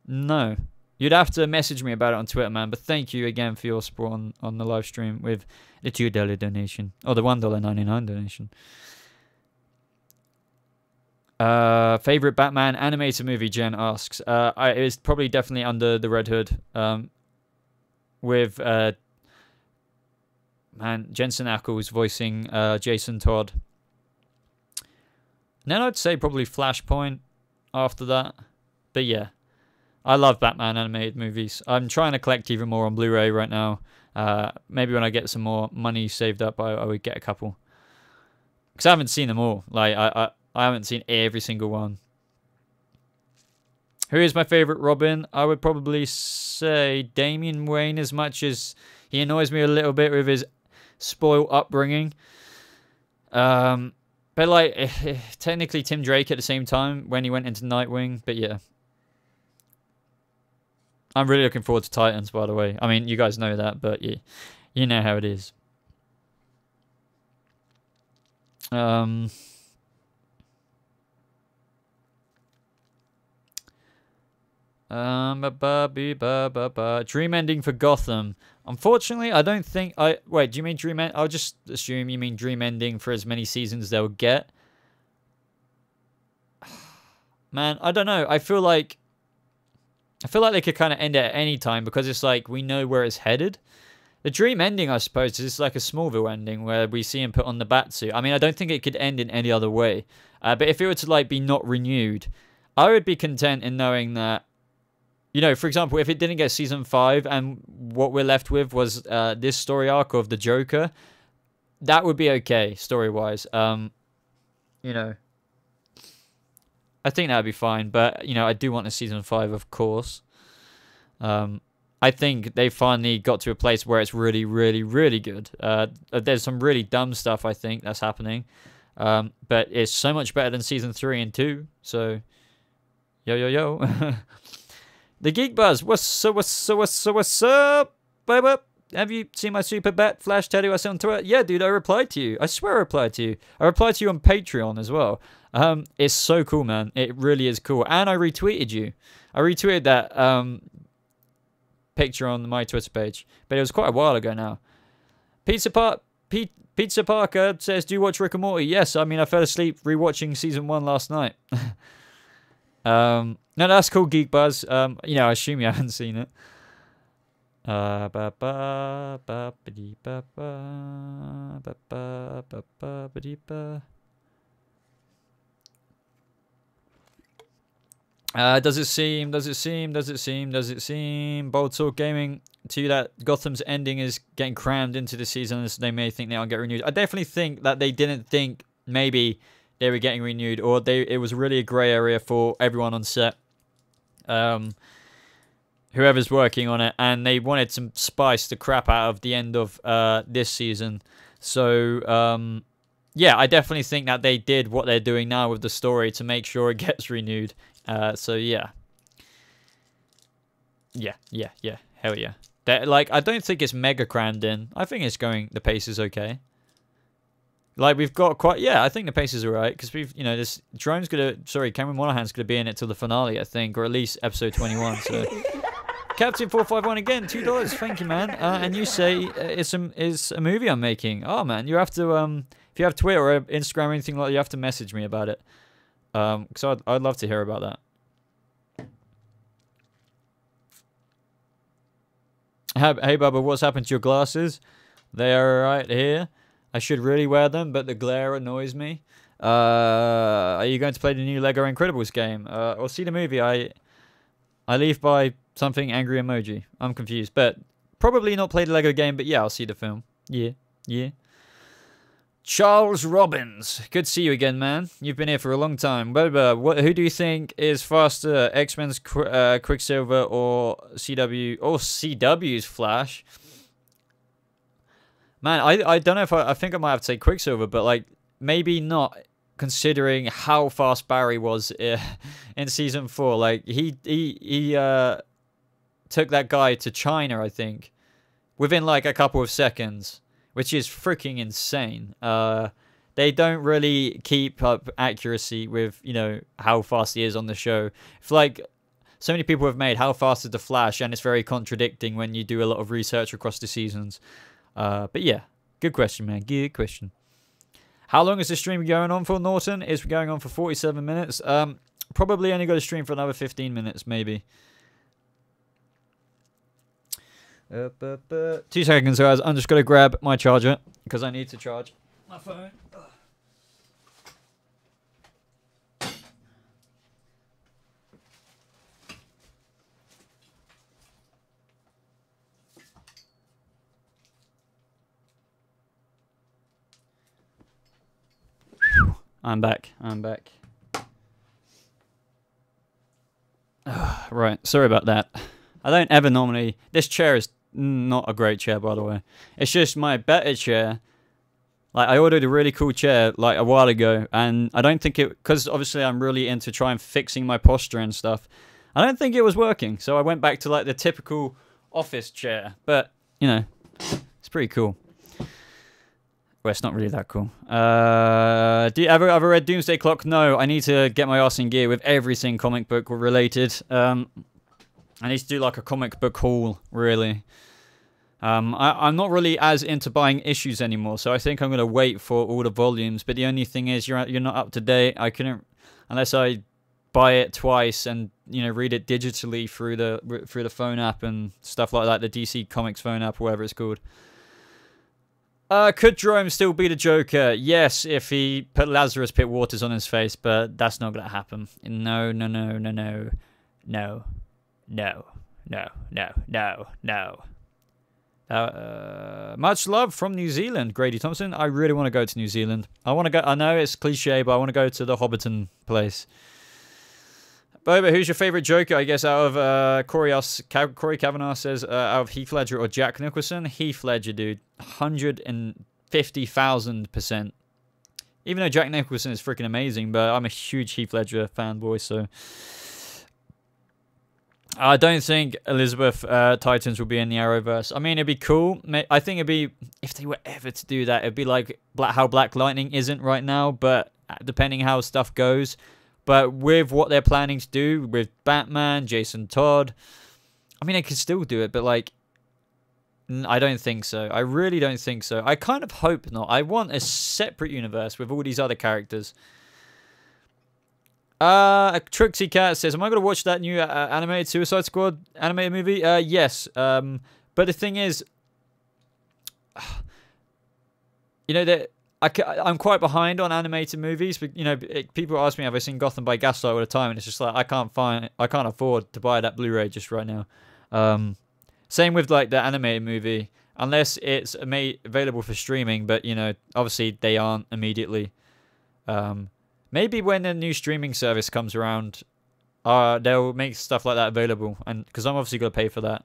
No. You'd have to message me about it on Twitter, man. But thank you again for your support on the live stream with the $2 donation, or the $1.99 donation. Favorite Batman animated movie, Jen asks. It was probably definitely Under the Red Hood. With Jensen Ackles voicing Jason Todd. And then I'd say probably Flashpoint after that. But yeah, I love Batman animated movies. I'm trying to collect even more on Blu-ray right now. Maybe when I get some more money saved up, I would get a couple. Because I haven't seen them all. Like, I haven't seen every single one. Who is my favorite Robin? I would probably say Damian Wayne, as much as he annoys me a little bit with his spoiled upbringing. But like, technically Tim Drake at the same time when he went into Nightwing. But yeah. I'm really looking forward to Titans, by the way. I mean, you guys know that, but yeah, you know how it is. Dream ending for Gotham. Unfortunately, I don't think wait, do you mean dream end? I'll just assume you mean dream ending for as many seasons they'll get. Man, I don't know. I feel like they could kind of end it at any time, because it's like we know where it's headed. The dream ending, I suppose, is like a Smallville ending where we see him put on the Batsuit. I mean, I don't think it could end in any other way. But if it were to like be not renewed, I would be content in knowing that, you know, for example, if it didn't get season 5 and what we're left with was this story arc of the Joker, that would be okay story-wise. You know, I think that would be fine. But, you know, I do want a season 5, of course. I think they finally got to a place where it's really, really, really good. There's some really dumb stuff, I think, that's happening. But it's so much better than season 3 and 2. So, yo. The Geek Buzz, what's up, baby? Have you seen my super bet flash tattoo I sent on Twitter? Yeah, dude, I replied to you. I swear I replied to you. I replied to you on Patreon as well. It's so cool, man. It really is cool. And I retweeted you. I retweeted that picture on my Twitter page, but it was quite a while ago now. Pizza Pizza Parker says, do you watch Rick and Morty? Yes, I mean, I fell asleep rewatching season 1 last night. No, that's called Geek Buzz. You know, I assume you haven't seen it. Does it seem Bold Talk Gaming to you that Gotham's ending is getting crammed into the season, so they may think they aren't getting renewed? I definitely think that they didn't think maybe they were getting renewed, or it was really a grey area for everyone on set. Whoever's working on it, and they wanted to spice the crap out of the end of this season. So, yeah, I definitely think that they did what they're doing now with the story to make sure it gets renewed. So, yeah. Yeah. Hell yeah. Like, I don't think it's mega crammed in. I think it's going, the pace is okay. Like, we've got quite, yeah, I think the pace is alright, because we've, you know, Cameron Monaghan's gonna be in it till the finale, I think, or at least episode 21, so. Captain451 again, $2. Thank you, man. And you say it's a movie I'm making. Oh man, you have to if you have Twitter or Instagram or anything like that, you have to message me about it. So I'd love to hear about that. Hey Bubba, what's happened to your glasses? They are right here. I should really wear them, but the glare annoys me. Are you going to play the new Lego Incredibles game? Or see the movie? I leave by something angry emoji. I'm confused, but probably not play the Lego game, but yeah, I'll see the film. Yeah. Charles Robbins. Good to see you again, man. You've been here for a long time. Boba, who do you think is faster, X-Men's Quicksilver or CW's Flash? Man, I don't know if I think I might have to say Quicksilver, but like maybe not, considering how fast Barry was in season 4. Like he took that guy to China, I think, within like a couple of seconds, which is freaking insane. They don't really keep up accuracy with, you know, how fast he is on the show. If like so many people have made how fast is the Flash, and it's very contradicting when you do a lot of research across the seasons. But yeah, good question, man. Good question. How long is the stream going on for, Norton? It's going on for 47 minutes. Probably only got to stream for another 15 minutes, maybe. 2 seconds, guys. I'm just going to grab my charger because I need to charge my phone. I'm back. Right, sorry about that. I don't ever normally... This chair is not a great chair, by the way. It's just my better chair. Like, I ordered a really cool chair, like, a while ago, and I don't think it... Because, obviously, I'm really into trying fixing my posture and stuff. I don't think it was working, so I went back to, like, the typical office chair. But, you know, it's pretty cool. Well, it's not really that cool. Do you ever read Doomsday Clock? No, I need to get my ass in gear with everything comic book related. I need to do like a comic book haul, really. I'm not really as into buying issues anymore, so I think I'm gonna wait for all the volumes. But the only thing is, you're not up to date. I couldn't, unless I buy it twice and, you know, read it digitally through the phone app and stuff like that, the DC Comics phone app, or whatever it's called. Could Jerome still be the Joker? Yes, if he put Lazarus Pit Waters on his face, but that's not gonna happen. No. Much love from New Zealand, Grady Thompson. I really want to go to New Zealand. I want to go. I know it's cliche, but I want to go to the Hobbiton place. Boba, who's your favorite Joker? I guess out of Corey Kavanagh says out of Heath Ledger or Jack Nicholson. Heath Ledger, dude, 150,000%. Even though Jack Nicholson is freaking amazing, but I'm a huge Heath Ledger fanboy, so I don't think Elizabeth Titans will be in the Arrowverse. I mean, it'd be cool. I think it'd be, if they were ever to do that, it'd be like how Black Lightning isn't right now, but depending how stuff goes. But with what they're planning to do with Batman, Jason Todd, I mean, they could still do it, but like, I don't think so. I really don't think so. I kind of hope not. I want a separate universe with all these other characters. Trixie Cat says, am I going to watch that new animated Suicide Squad animated movie? Yes. But the thing is, you know, that I'm quite behind on animated movies. But, you know, people ask me, have I seen Gotham by Gaslight all the time? And it's just like, I can't afford to buy that Blu-ray just right now. Same with like the animated movie, unless it's available for streaming. But, you know, obviously they aren't immediately. Maybe when a new streaming service comes around, they'll make stuff like that available, and because I'm obviously gonna pay for that.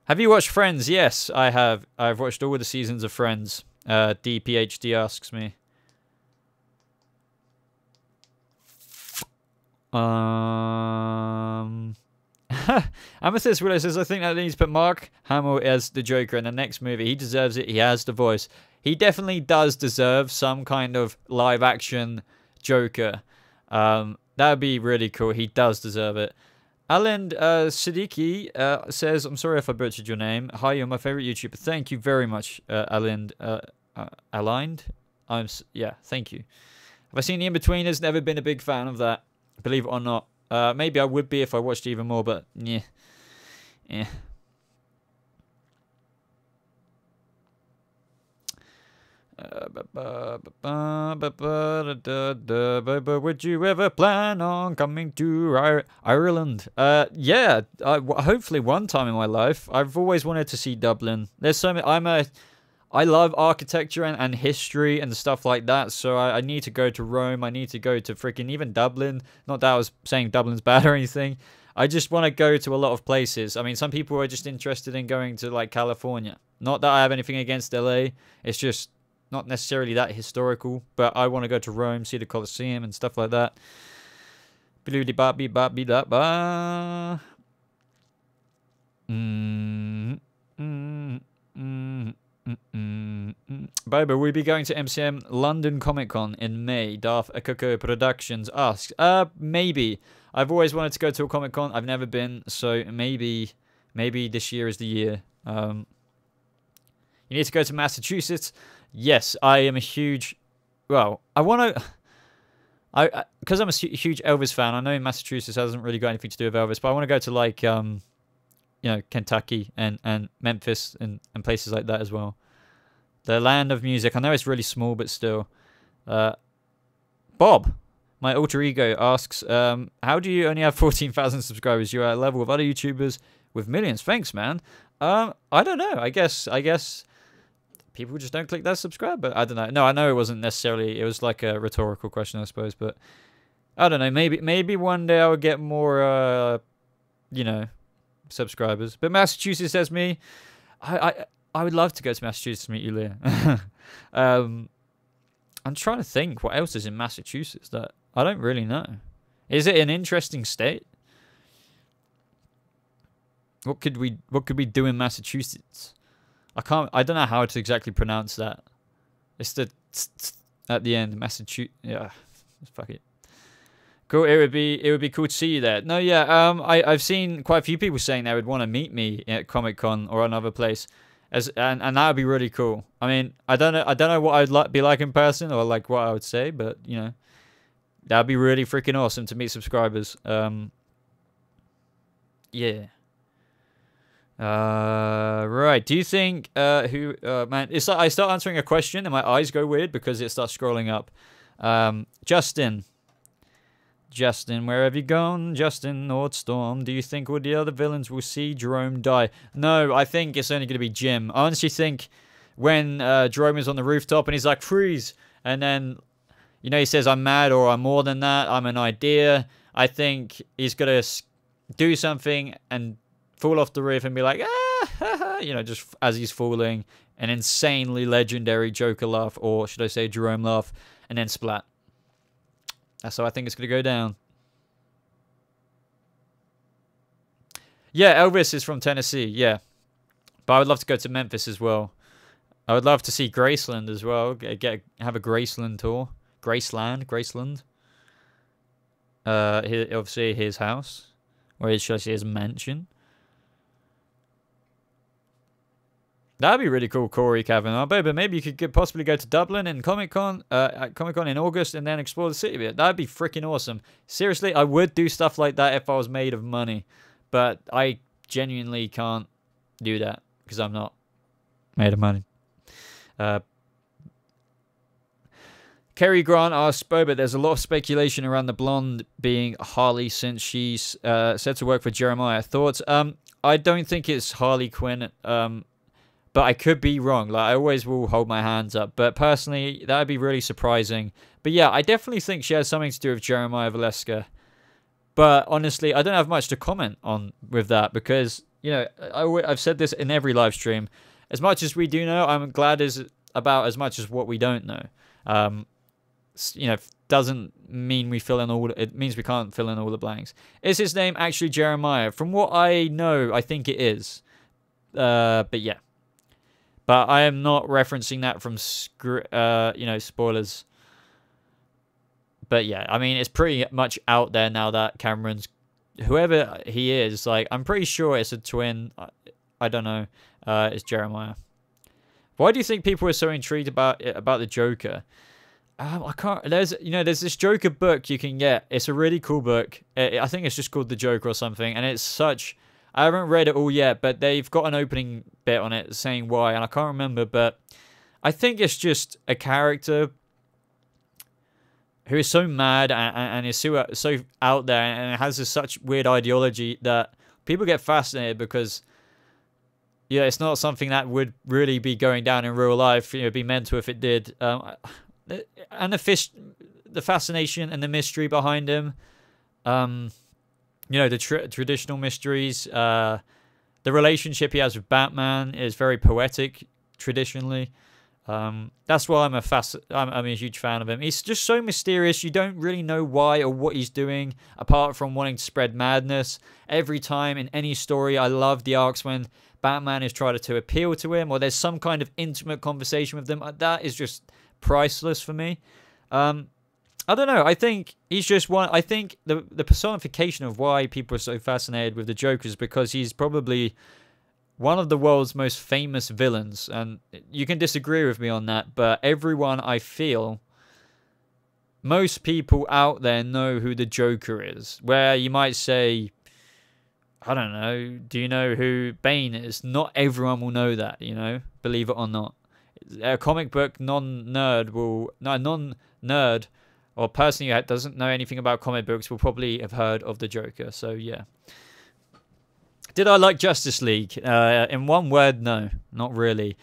Have you watched Friends? Yes, I have. I've watched all of the seasons of Friends. DPHD asks me. Amethyst Willow says, I think that needs to put Mark Hamill as the Joker in the next movie. He deserves it. He has the voice. He definitely does deserve some kind of live action Joker. That would be really cool. He does deserve it. Alan Siddiqui says, I'm sorry if I butchered your name. Hi, you're my favorite YouTuber. Thank you very much, Alan. Aligned? Yeah, thank you. Have I seen The In-Betweeners? Never been a big fan of that, believe it or not. Maybe I would be if I watched even more, but yeah. Yeah. Would you ever plan on coming to Ireland? Yeah, hopefully one time in my life. I've always wanted to see Dublin. There's so many. I love architecture and history and stuff like that. So I need to go to Rome. I need to go to freaking even Dublin. Not that I was saying Dublin's bad or anything. I just want to go to a lot of places. I mean, some people are just interested in going to like California. Not that I have anything against LA. It's just not necessarily that historical, but I want to go to Rome, see the Colosseum and stuff like that. Boba, we'll be going to MCM London Comic Con in May. Darth Akoko Productions asks. Maybe. I've always wanted to go to a Comic Con. I've never been, so maybe this year is the year. You need to go to Massachusetts. Yes, I am a huge. Well, I want to. Because I'm a huge Elvis fan. I know Massachusetts hasn't really got anything to do with Elvis, but I want to go to like you know, Kentucky and Memphis and places like that as well. The land of music. I know it's really small, but still. Bob, my alter ego, asks, how do you only have 14,000 subscribers? You're at a level of other YouTubers with millions. Thanks, man. I don't know. I guess people just don't click that subscribe, but I don't know. No, I know it wasn't necessarily. It was like a rhetorical question, I suppose, but I don't know. Maybe one day I'll get more, you know, subscribers. But Massachusetts says me. I would love to go to Massachusetts to meet you, Leah. I'm trying to think what else is in Massachusetts that I don't really know. Is it an interesting state? What could we do in Massachusetts? I don't know how to exactly pronounce that. It's the at the end, Massachusetts. Yeah, fuck it. Cool. It would be cool to see you there. No, yeah. I've seen quite a few people saying they would want to meet me at Comic Con or another place, and that would be really cool. I mean, I don't know what I'd be like in person or like what I would say, but you know, that'd be really freaking awesome to meet subscribers. Yeah. Right. Do you think man? It's like I start answering a question and my eyes go weird because it starts scrolling up. Justin, where have you gone? Justin, Nordstorm, do you think all the other villains will see Jerome die? No, I think it's only going to be Jim. I honestly think when Jerome is on the rooftop and he's like, freeze, and then, you know, he says, I'm mad or I'm more than that, I'm an idea. I think he's going to do something and fall off the roof and be like, ah, you know, just as he's falling, an insanely legendary Joker laugh, or should I say Jerome laugh, and then splat. That's how I think it's going to go down. Yeah, Elvis is from Tennessee, yeah. But I would love to go to Memphis as well. I would love to see Graceland as well. Have a Graceland tour. Graceland. Obviously his house. Or should I say his mansion. That'd be really cool, Corey Kavanagh. But maybe you could possibly go to Dublin and Comic-Con, at Comic-Con in August, and then explore the city a bit. That'd be freaking awesome. Seriously, I would do stuff like that if I was made of money. But I genuinely can't do that because I'm not made of money. Kerry Grant asks, Boba, there's a lot of speculation around the blonde being Harley since she's set to work for Jeremiah. Thoughts? I don't think it's Harley Quinn, but I could be wrong. Like, I always will hold my hands up. But personally, that would be really surprising. But yeah, I definitely think she has something to do with Jeremiah Valeska. But honestly, I don't have much to comment on with that because, you know, I've said this in every live stream. As much as we do know, I'm glad about as much as what we don't know. You know, doesn't mean we fill in all. It means we can't fill in all the blanks. Is his name actually Jeremiah? From what I know, I think it is. But yeah, but I am not referencing that from you know, spoilers. But yeah, I mean, it's pretty much out there now that Cameron's, whoever he is, like, I'm pretty sure it's a twin. I don't know. It's Jeremiah. Why do you think people are so intrigued about the Joker? I can't. There's this Joker book you can get. It's a really cool book. I think it's just called The Joker or something, and it's such. I haven't read it all yet, but they've got an opening bit on it saying why, and I can't remember. But I think it's just a character who is so mad and is so out there and has this such weird ideology that people get fascinated because, yeah, it's not something that would really be going down in real life. You know, it'd be mental if it did. And the fascination and the mystery behind him, you know, the traditional mysteries, the relationship he has with Batman is very poetic traditionally. That's why I'm a huge fan of him. He's just so mysterious. You don't really know why or what he's doing apart from wanting to spread madness. Every time in any story, I love the arcs when Batman is trying to appeal to him or there's some kind of intimate conversation with them. That is just priceless for me. I don't know. I think he's just one. I think the personification of why people are so fascinated with the Joker is because he's probably one of the world's most famous villains. And you can disagree with me on that, but everyone, I feel, most people out there know who the Joker is. Where you might say, I don't know, do you know who Bane is? Not everyone will know that, you know, believe it or not. A comic book non-nerd or person who doesn't know anything about comic books will probably have heard of the Joker. So yeah. Did I like Justice League? In one word, no, not really.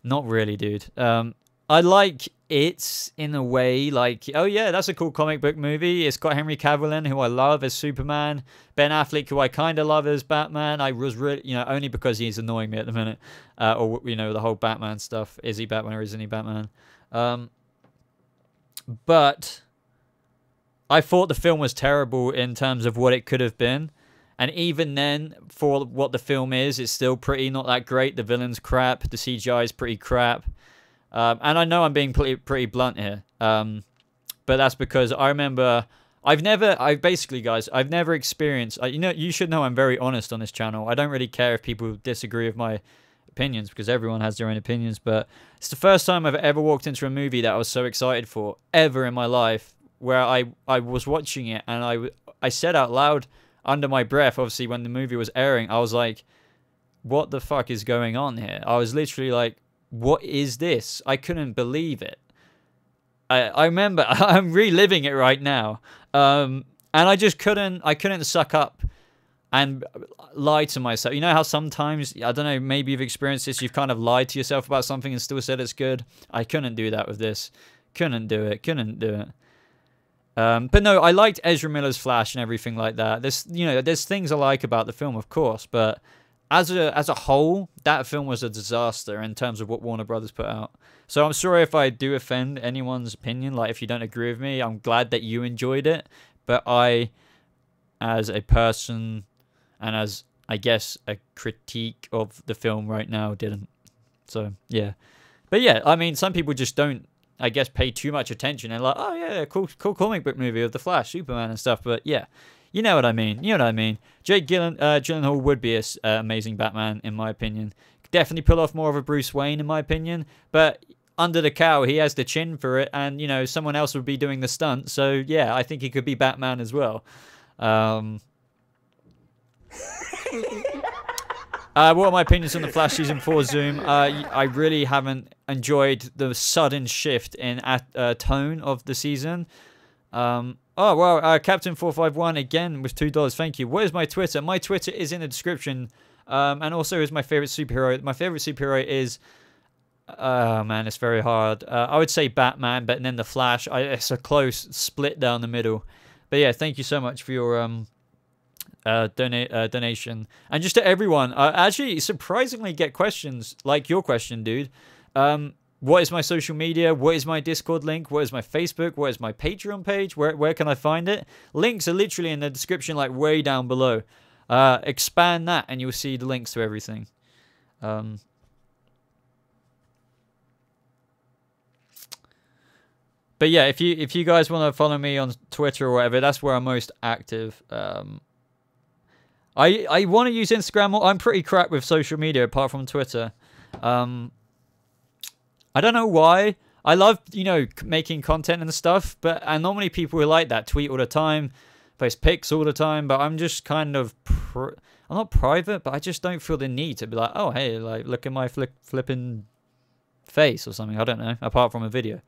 Not really, dude. I like it in a way, like, oh yeah, that's a cool comic book movie. It's got Henry Cavill, who I love as Superman. Ben Affleck, who I kind of love as Batman. I was really, you know, only because he's annoying me at the minute. Or, you know, the whole Batman stuff. Is he Batman or isn't he Batman? But I thought the film was terrible in terms of what it could have been. And even then, for what the film is, it's still pretty not that great. The villain's crap. The CGI is pretty crap. And I know I'm being pretty blunt here. But that's because I remember... I've never experienced... you know, you should know I'm very honest on this channel. I don't really care if people disagree with my opinions because everyone has their own opinions. But it's the first time I've ever walked into a movie that I was so excited for ever in my life, where I was watching it and I said out loud under my breath, obviously, when the movie was airing, I was like, what the fuck is going on here? I was literally like, what is this? I couldn't believe it. I remember, I'm reliving it right now. And I just couldn't suck up and lie to myself. You know how sometimes, I don't know, maybe you've experienced this, you've kind of lied to yourself about something and still said it's good. I couldn't do that with this. Couldn't do it. But no, I liked Ezra Miller's Flash and everything like that. There's things I like about the film, of course, but as a whole, that film was a disaster in terms of what Warner Brothers put out. So I'm sorry if I do offend anyone's opinion. Like, if you don't agree with me, I'm glad that you enjoyed it. But I, as a person and as, I guess, a critique of the film right now, didn't. So, yeah. But yeah, I mean, some people just don't, I guess, pay too much attention. And like, oh yeah, cool comic book movie of the Flash, Superman and stuff. But yeah, you know what I mean. Jake Gyllenhaal would be an amazing Batman, in my opinion. definitely pull off more of a Bruce Wayne, in my opinion. But under the cowl, he has the chin for it, and, you know, someone else would be doing the stunt. So, yeah, I think he could be Batman as well. What are my opinions on the Flash Season 4 Zoom? I really haven't enjoyed the sudden shift in tone of the season. Oh, well, Captain 451 again with $2. Thank you. What is my Twitter? My Twitter is in the description. And also is my favorite superhero. My favorite superhero is... Oh, man, it's very hard. I would say Batman, but then the Flash. It's a close split down the middle. But yeah, thank you so much for your... donation. And just to everyone, I actually surprisingly get questions like your question, dude. What is my social media? What is my Discord link? What is my Facebook? What is my Patreon page? Where can I find it? Links are literally in the description, like way down below. Expand that and you'll see the links to everything. But yeah, if you guys want to follow me on Twitter or whatever, that's where I'm most active. I want to use Instagram more. I'm pretty crap with social media apart from Twitter. I don't know why. I love, you know, making content and stuff, but normally people who like that tweet all the time, post pics all the time, but I'm just kind of, I'm not private, but I just don't feel the need to be like, oh, hey, like, look at my flipping face or something. I don't know, apart from a video.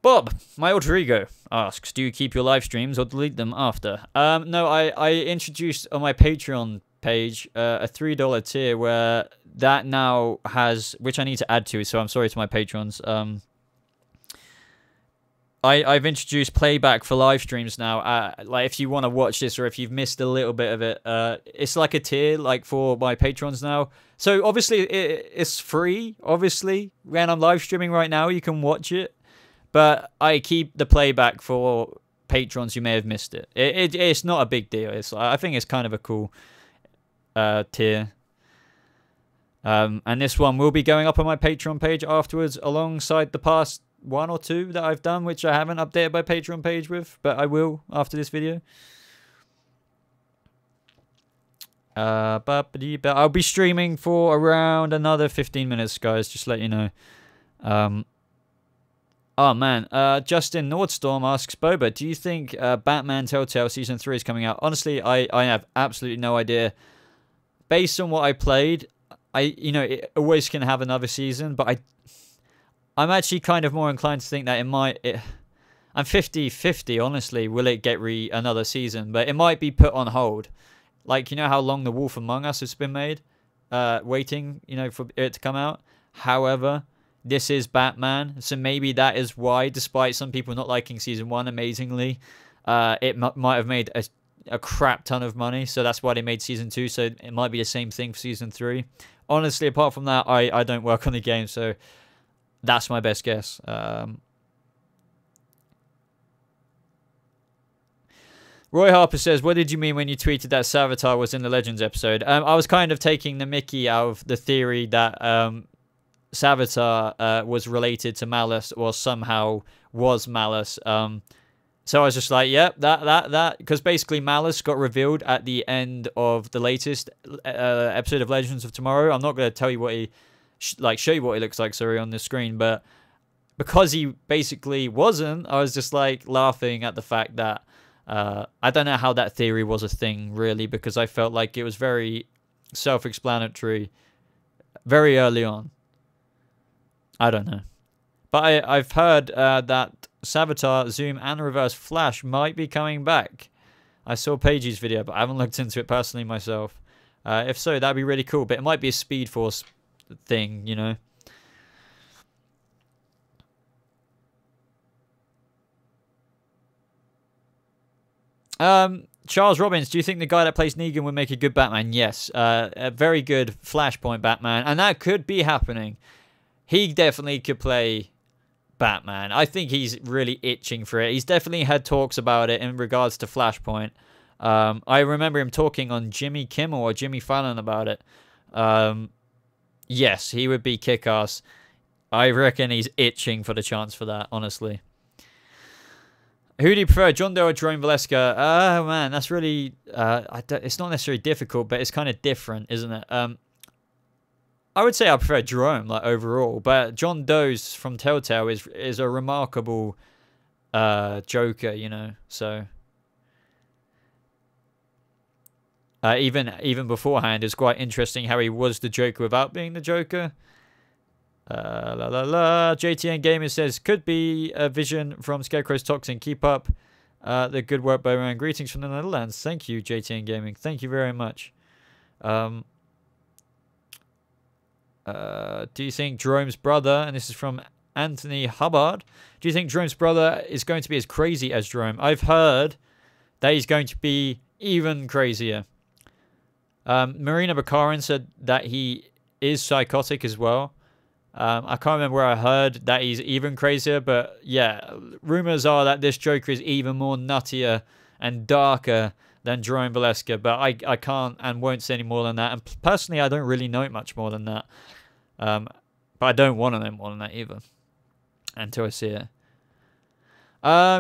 Bob, my alter ego, asks, do you keep your live streams or delete them after? No, I introduced on my Patreon page a $3 tier where that now has, which I need to add to, so I'm sorry to my patrons. I've introduced playback for live streams now. Like if you want to watch this or if you've missed a little bit of it, it's like a tier like for my patrons now. So obviously it's free. Obviously, when I'm live streaming right now, you can watch it. But I keep the playback for patrons who may have missed it. It's not a big deal. I think it's kind of a cool tier. And this one will be going up on my Patreon page afterwards alongside the past one or two that I've done, which I haven't updated my Patreon page with, but I will after this video. But I'll be streaming for around another 15 minutes, guys, just to let you know. Oh, man. Justin Nordstorm asks, Boba, do you think Batman Telltale Season 3 is coming out? Honestly, I have absolutely no idea. Based on what I played, it always can have another season, but I'm actually kind of more inclined to think that it might... I'm 50-50, honestly. Will it get another season? But it might be put on hold. Like, you know how long The Wolf Among Us has been made? Waiting, for it to come out. However... This is Batman, so maybe that is why, despite some people not liking Season 1 amazingly, it might have made a crap ton of money, so that's why they made Season 2, so it might be the same thing for Season 3. Honestly, apart from that, I don't work on the game, so that's my best guess. Roy Harper says, what did you mean when you tweeted that Savitar was in the Legends episode? I was kind of taking the mickey out of the theory that... Savitar was related to Malice or somehow was Malice. So I was just like, yep, that. Because basically Malice got revealed at the end of the latest episode of Legends of Tomorrow. I'm not going to tell you what he... show you what he looks like, sorry, on the screen. But because he basically wasn't, I was just like laughing at the fact that... I don't know how that theory was a thing, really, because I felt like it was very self-explanatory very early on. I don't know. But I've heard that Savitar, Zoom, and Reverse Flash might be coming back. I saw Paige's video, but I haven't looked into it personally myself. If so, that'd be really cool. But it might be a Speed Force thing, Charles Robbins, do you think the guy that plays Negan would make a good Batman? Yes. A very good Flashpoint Batman. And that could be happening. He definitely could play Batman. I think he's really itching for it. He's definitely had talks about it in regards to Flashpoint. I remember him talking on Jimmy Kimmel or Jimmy Fallon about it. Yes, he would be kick-ass. I reckon he's itching for the chance for that, honestly. Who do you prefer, John Doe or Jerome Valeska? Oh man, that's really it's not necessarily difficult, but it's kind of different, isn't it? I would say I prefer Jerome, like overall, but John Doe's from Telltale is a remarkable Joker, you know. So even beforehand, it's quite interesting how he was the Joker without being the Joker. La la la. JTN Gamer says could be a vision from Scarecrow's Toxin. Keep up the good work, Boba, and greetings from the Netherlands. Thank you, JTN Gaming. Thank you very much. Do you think Jerome's brother, and this is from Anthony Hubbard, do you think Jerome's brother is going to be as crazy as Jerome? I've heard that he's going to be even crazier. Marina Bakarin said that he is psychotic as well. I can't remember where I heard that he's even crazier, but yeah, rumors are that this Joker is even more nuttier and darker than Jerome Valeska, but I can't and won't say any more than that. And personally, I don't really know much more than that. But I don't want to know more than that either until I see it.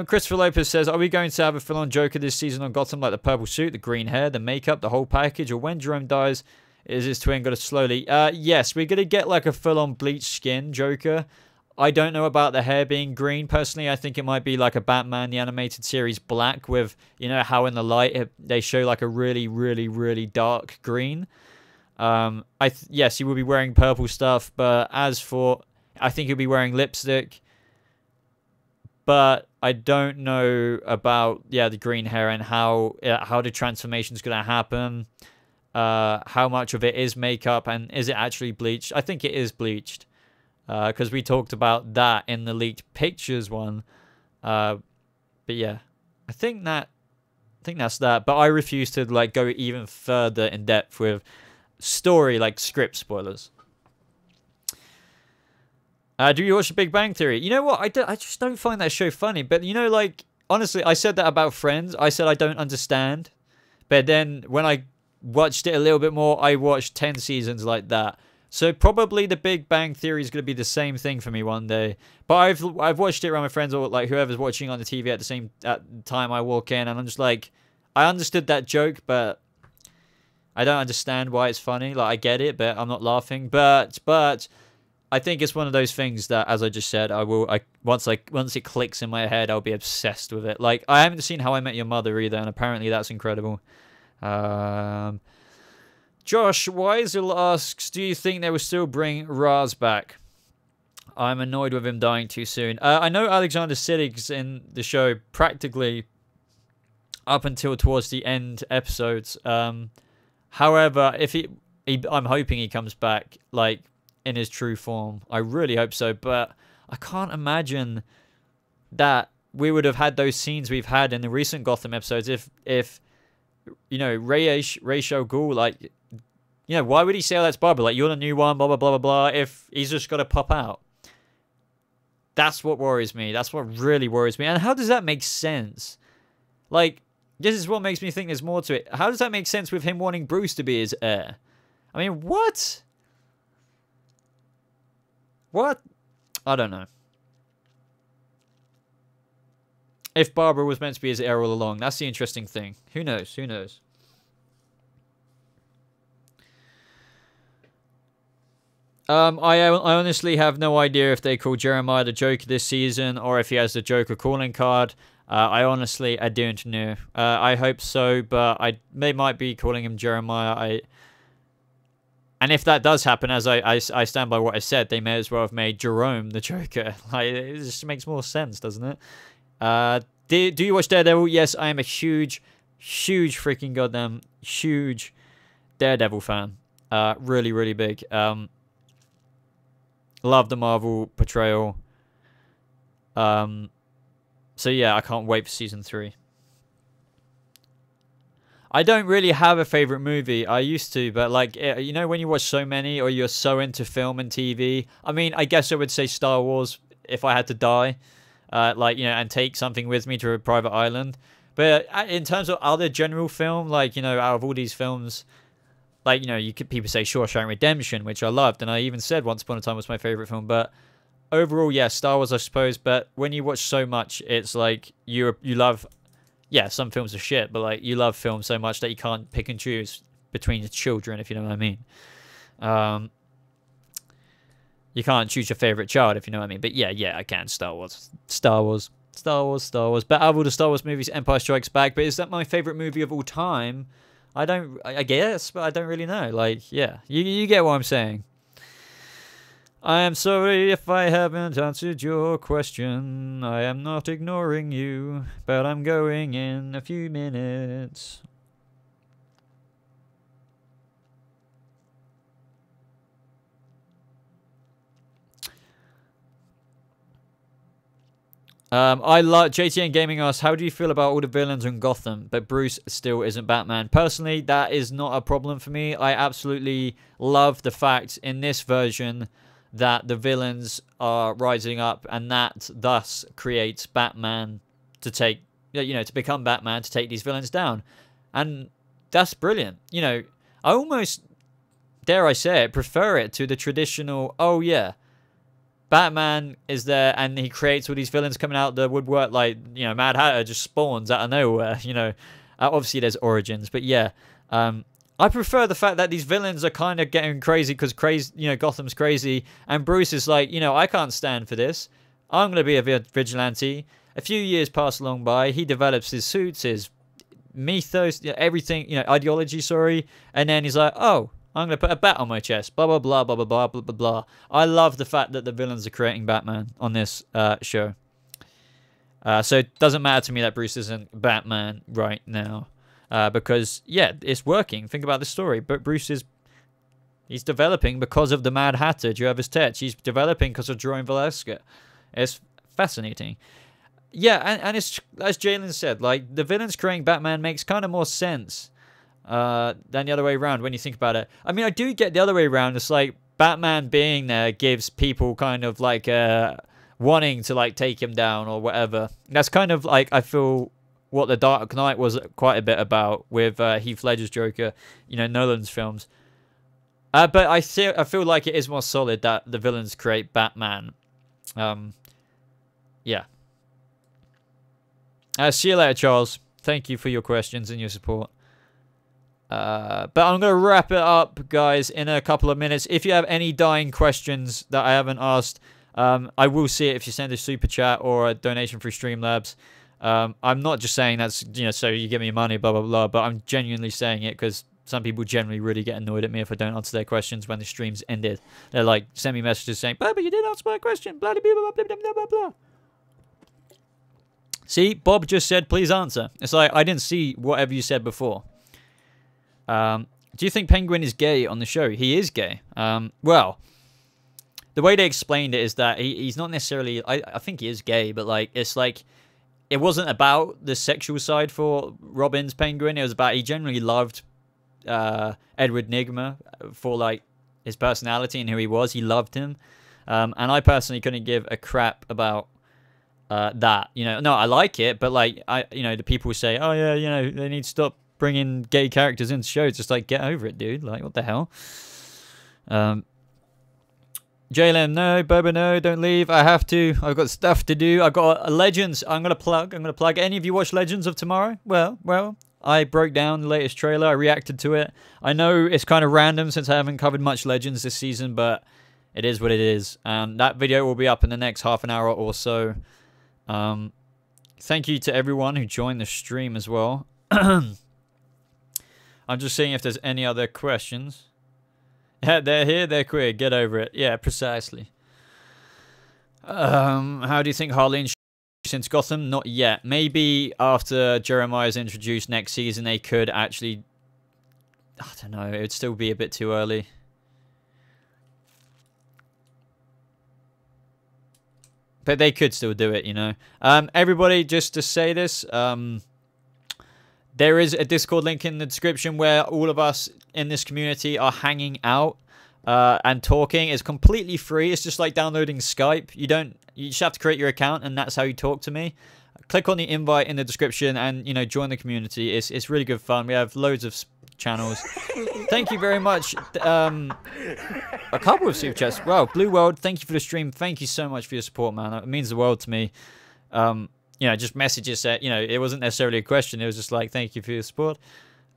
Christopher Lopez says, are we going to have a full-on Joker this season on Gotham, like the purple suit, the green hair, the makeup, the whole package, or when Jerome dies, is his twin going to slowly... yes, we're going to get like a full-on bleached skin Joker. I don't know about the hair being green. Personally, I think it might be like a Batman, the animated series, black with, you know, how in the light they show like a really, really, really dark green. Yes, he will be wearing purple stuff, but as for... I think he'll be wearing lipstick. But I don't know about, yeah, the green hair and how the transformation's going to happen. How much of it is makeup and is it actually bleached? I think it is bleached because we talked about that in the leaked pictures one. But yeah, I think that's that. But I refuse to like go even further in depth with story like script spoilers. Do you watch The Big Bang Theory? You know what? I just don't find that show funny. But you know, like honestly, I said that about Friends. I said I don't understand. But then when I watched it a little bit more, I watched 10 seasons like that. So probably The Big Bang Theory is going to be the same thing for me one day. But I've watched it around my friends or like whoever's watching on the TV at the time I walk in, and I'm just like, I understood that joke, but I don't understand why it's funny. Like I get it, but I'm not laughing. But I think it's one of those things that, as I just said, once it clicks in my head, I'll be obsessed with it. Like I haven't seen How I Met Your Mother either, and apparently that's incredible. Josh Weisel asks, do you think they will still bring Raz back? I'm annoyed with him dying too soon. I know Alexander Siddig's in the show practically up until towards the end episodes. However, if I'm hoping he comes back like in his true form. I really hope so, but I can't imagine that we would have had those scenes we've had in the recent Gotham episodes if you know, Ra's al Ghul, like, you know, why would he say, oh, that's Barbara, like, you're the new one, blah, blah, blah, blah, blah, if he's just got to pop out? That's what worries me. That's what really worries me. And how does that make sense? Like, this is what makes me think there's more to it. How does that make sense with him wanting Bruce to be his heir? I mean, what? What? I don't know. If Barbara was meant to be his heir all along, that's the interesting thing. Who knows? Who knows? I honestly have no idea if they call Jeremiah the Joker this season or if he has the Joker calling card. I don't know. I hope so, but they might be calling him Jeremiah. And if that does happen, as I stand by what I said, they may as well have made Jerome the Joker. Like, it just makes more sense, doesn't it? Do you watch Daredevil? Yes, I am a huge freaking goddamn huge Daredevil fan. Really, really big. Love the Marvel portrayal. So yeah, I can't wait for season 3. I don't really have a favorite movie. I used to, but like, you know, when you watch so many or you're so into film and TV. I mean, I guess I would say Star Wars if I had to die. Like, you know, and take something with me to a private island. But in terms of other general film, like, you know, out of all these films, like, you know, people say Shawshank Redemption, which I loved, and I even said Once Upon a Time was my favorite film, but overall, yeah, Star Wars, I suppose. But when you watch so much, it's like you love. Yeah, some films are shit, but like you love films so much that you can't pick and choose between your children, if you know what I mean. You can't choose your favorite child, if you know what I mean. But yeah, I can. Star Wars. But out of all the Star Wars movies, Empire Strikes Back. But is that my favorite movie of all time? I guess, but I don't really know. Like, yeah, you get what I'm saying. I am sorry if I haven't answered your question. I am not ignoring you, but I'm going in a few minutes. I love JTN Gaming asks, how do you feel about all the villains in Gotham, but Bruce still isn't Batman? Personally, that is not a problem for me. I absolutely love the fact in this version that the villains are rising up, and that thus creates Batman to take, to become Batman, to take these villains down. And that's brilliant. I almost, dare I say it, prefer it to the traditional, oh yeah, Batman is there and he creates all these villains coming out the woodwork, like, Mad Hatter just spawns out of nowhere, obviously there's origins, but yeah, I prefer the fact that these villains are kind of getting crazy because Gotham's crazy, and Bruce is like, I can't stand for this. I'm going to be a vigilante. A few years pass along by, he develops his suits, his mythos, everything, ideology, sorry, and then he's like, oh, I'm going to put a bat on my chest, blah, blah, blah, blah, blah, blah, blah, blah, blah. I love the fact that the villains are creating Batman on this show. So it doesn't matter to me that Bruce isn't Batman right now. Because, yeah, it's working. Think about the story. But Bruce he's developing because of the Mad Hatter, Jervis Tetch. He's developing because of Jerome Valeska. It's fascinating. Yeah, and it's, as Jalen said, like, the villains creating Batman makes kind of more sense than the other way around when you think about it. I mean, I do get the other way around. It's like Batman being there gives people kind of like wanting to like take him down or whatever. That's kind of like, I feel, what The Dark Knight was quite a bit about with Heath Ledger's Joker, Nolan's films. But I feel like it is more solid that the villains create Batman. Yeah. See you later, Charles. Thank you for your questions and your support. But I'm going to wrap it up, guys, in a couple of minutes. If you have any dying questions that I haven't asked, I will see it if you send a super chat or a donation through Streamlabs. I'm not just saying that's, so you give me money, blah, blah, blah, but I'm genuinely saying it because some people generally really get annoyed at me if I don't answer their questions when the stream's ended. They're like, send me messages saying, but you didn't answer my question, blah, blah, blah, blah, blah, blah, blah. See, Bob just said, please answer. It's like, I didn't see whatever you said before. Do you think Penguin is gay on the show? He is gay. Well, the way they explained it is that he's not necessarily, I think he is gay, but like, it's like, it wasn't about the sexual side for Robin's Penguin. It was about, he generally loved Edward Nygma for like his personality and who he was. He loved him. And I personally couldn't give a crap about that. No, I like it, but like, the people who say, oh yeah, they need to stop bringing gay characters into shows. Just like, get over it, dude. Like, what the hell? JLM, no. Boba, no. Don't leave. I have to. I've got stuff to do. I've got Legends. I'm gonna plug. Any of you watch Legends of Tomorrow? Well. I broke down the latest trailer. I reacted to it. I know it's kind of random since I haven't covered much Legends this season, but it is what it is. And that video will be up in the next half an hour or so. Thank you to everyone who joined the stream as well. I'm just seeing if there's any other questions. Yeah, they're here, they're queer. Get over it. Yeah, precisely. How do you think Harleen since Gotham? Not yet. Maybe after Jeremiah's introduced next season, they could actually... I don't know. It would still be a bit too early. But they could still do it, Everybody, just to say this, there is a Discord link in the description where all of us in this community are hanging out and talking. It's completely free. It's just like downloading Skype. You just have to create your account, and that's how you talk to me. Click on the invite in the description and, join the community. It's really good fun. We have loads of channels. Thank you very much. A couple of super chats. Wow, Blue World, thank you for the stream. Thank you so much for your support, man. It means the world to me. You know, just messages that, you know, it wasn't necessarily a question. It was just like, thank you for your support.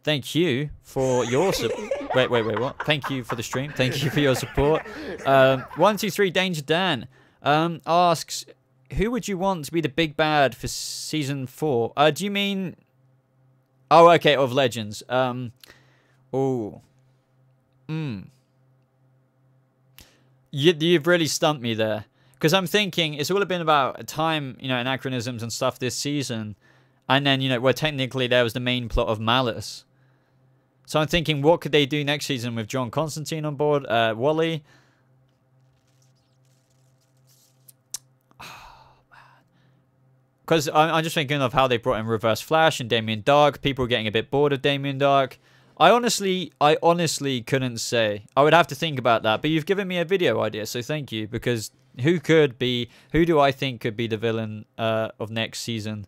Thank you for your support. Wait, what? Thank you for the stream. Thank you for your support. 123 Danger Dan asks, who would you want to be the big bad for season 4? Do you mean... Oh, okay, of Legends. You've really stumped me there. Because I'm thinking it's all been about time, you know, anachronisms and stuff this season. And then, you know, where technically there was the main plot of Malice. So I'm thinking, what could they do next season with John Constantine on board? Wally? Because I'm just thinking of how they brought in Reverse Flash and Damien Dark. People are getting a bit bored of Damien Dark. I honestly couldn't say. I would have to think about that. But you've given me a video idea, so thank you. Because who do I think could be the villain of next season?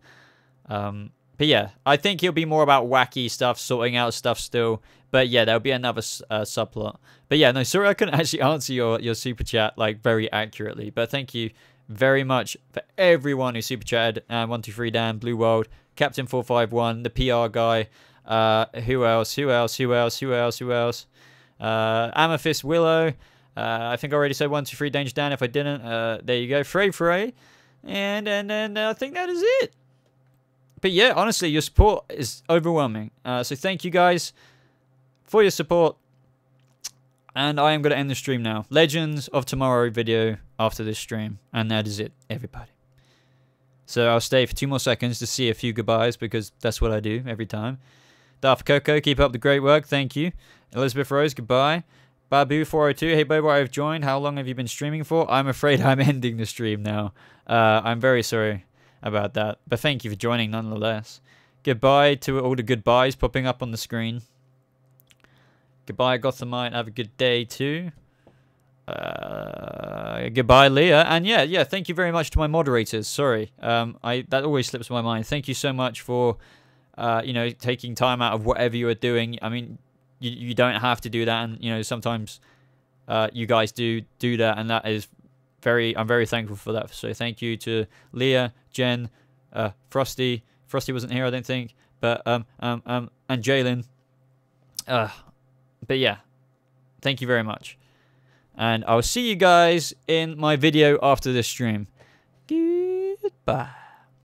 But yeah, I think it'll be more about wacky stuff, sorting out stuff still. But yeah, there'll be another subplot. But yeah, no, sorry I couldn't actually answer your super chat like very accurately. But thank you very much for everyone who super chatted. 123 Dan, Blue World, Captain 451, the PR guy. Who else? Amethyst Willow. I think I already said 123 Danger Dan. If I didn't, there you go. Frey. And I think that is it. But yeah, honestly, your support is overwhelming. So thank you guys for your support. And I am going to end the stream now. Legends of Tomorrow video after this stream. And that is it, everybody. So I'll stay for 2 more seconds to see a few goodbyes because that's what I do every time. Darth Coco, keep up the great work. Thank you. Elizabeth Rose, goodbye. Babu402, hey Bobo, I've joined. How long have you been streaming for? I'm afraid I'm ending the stream now. I'm very sorry about that. But thank you for joining nonetheless. Goodbye to all the goodbyes popping up on the screen. Goodbye, Gothamite. Have a good day too. Goodbye, Leah. And yeah, thank you very much to my moderators. Sorry. That always slips my mind. Thank you so much for you know, taking time out of whatever you are doing. I mean, you don't have to do that, and you know, sometimes you guys do that, and that is I'm very thankful for that. So thank you to Leah, Jen, Frosty. Frosty wasn't here, I don't think, but and Jalen. But yeah, thank you very much, and I'll see you guys in my video after this stream. Goodbye.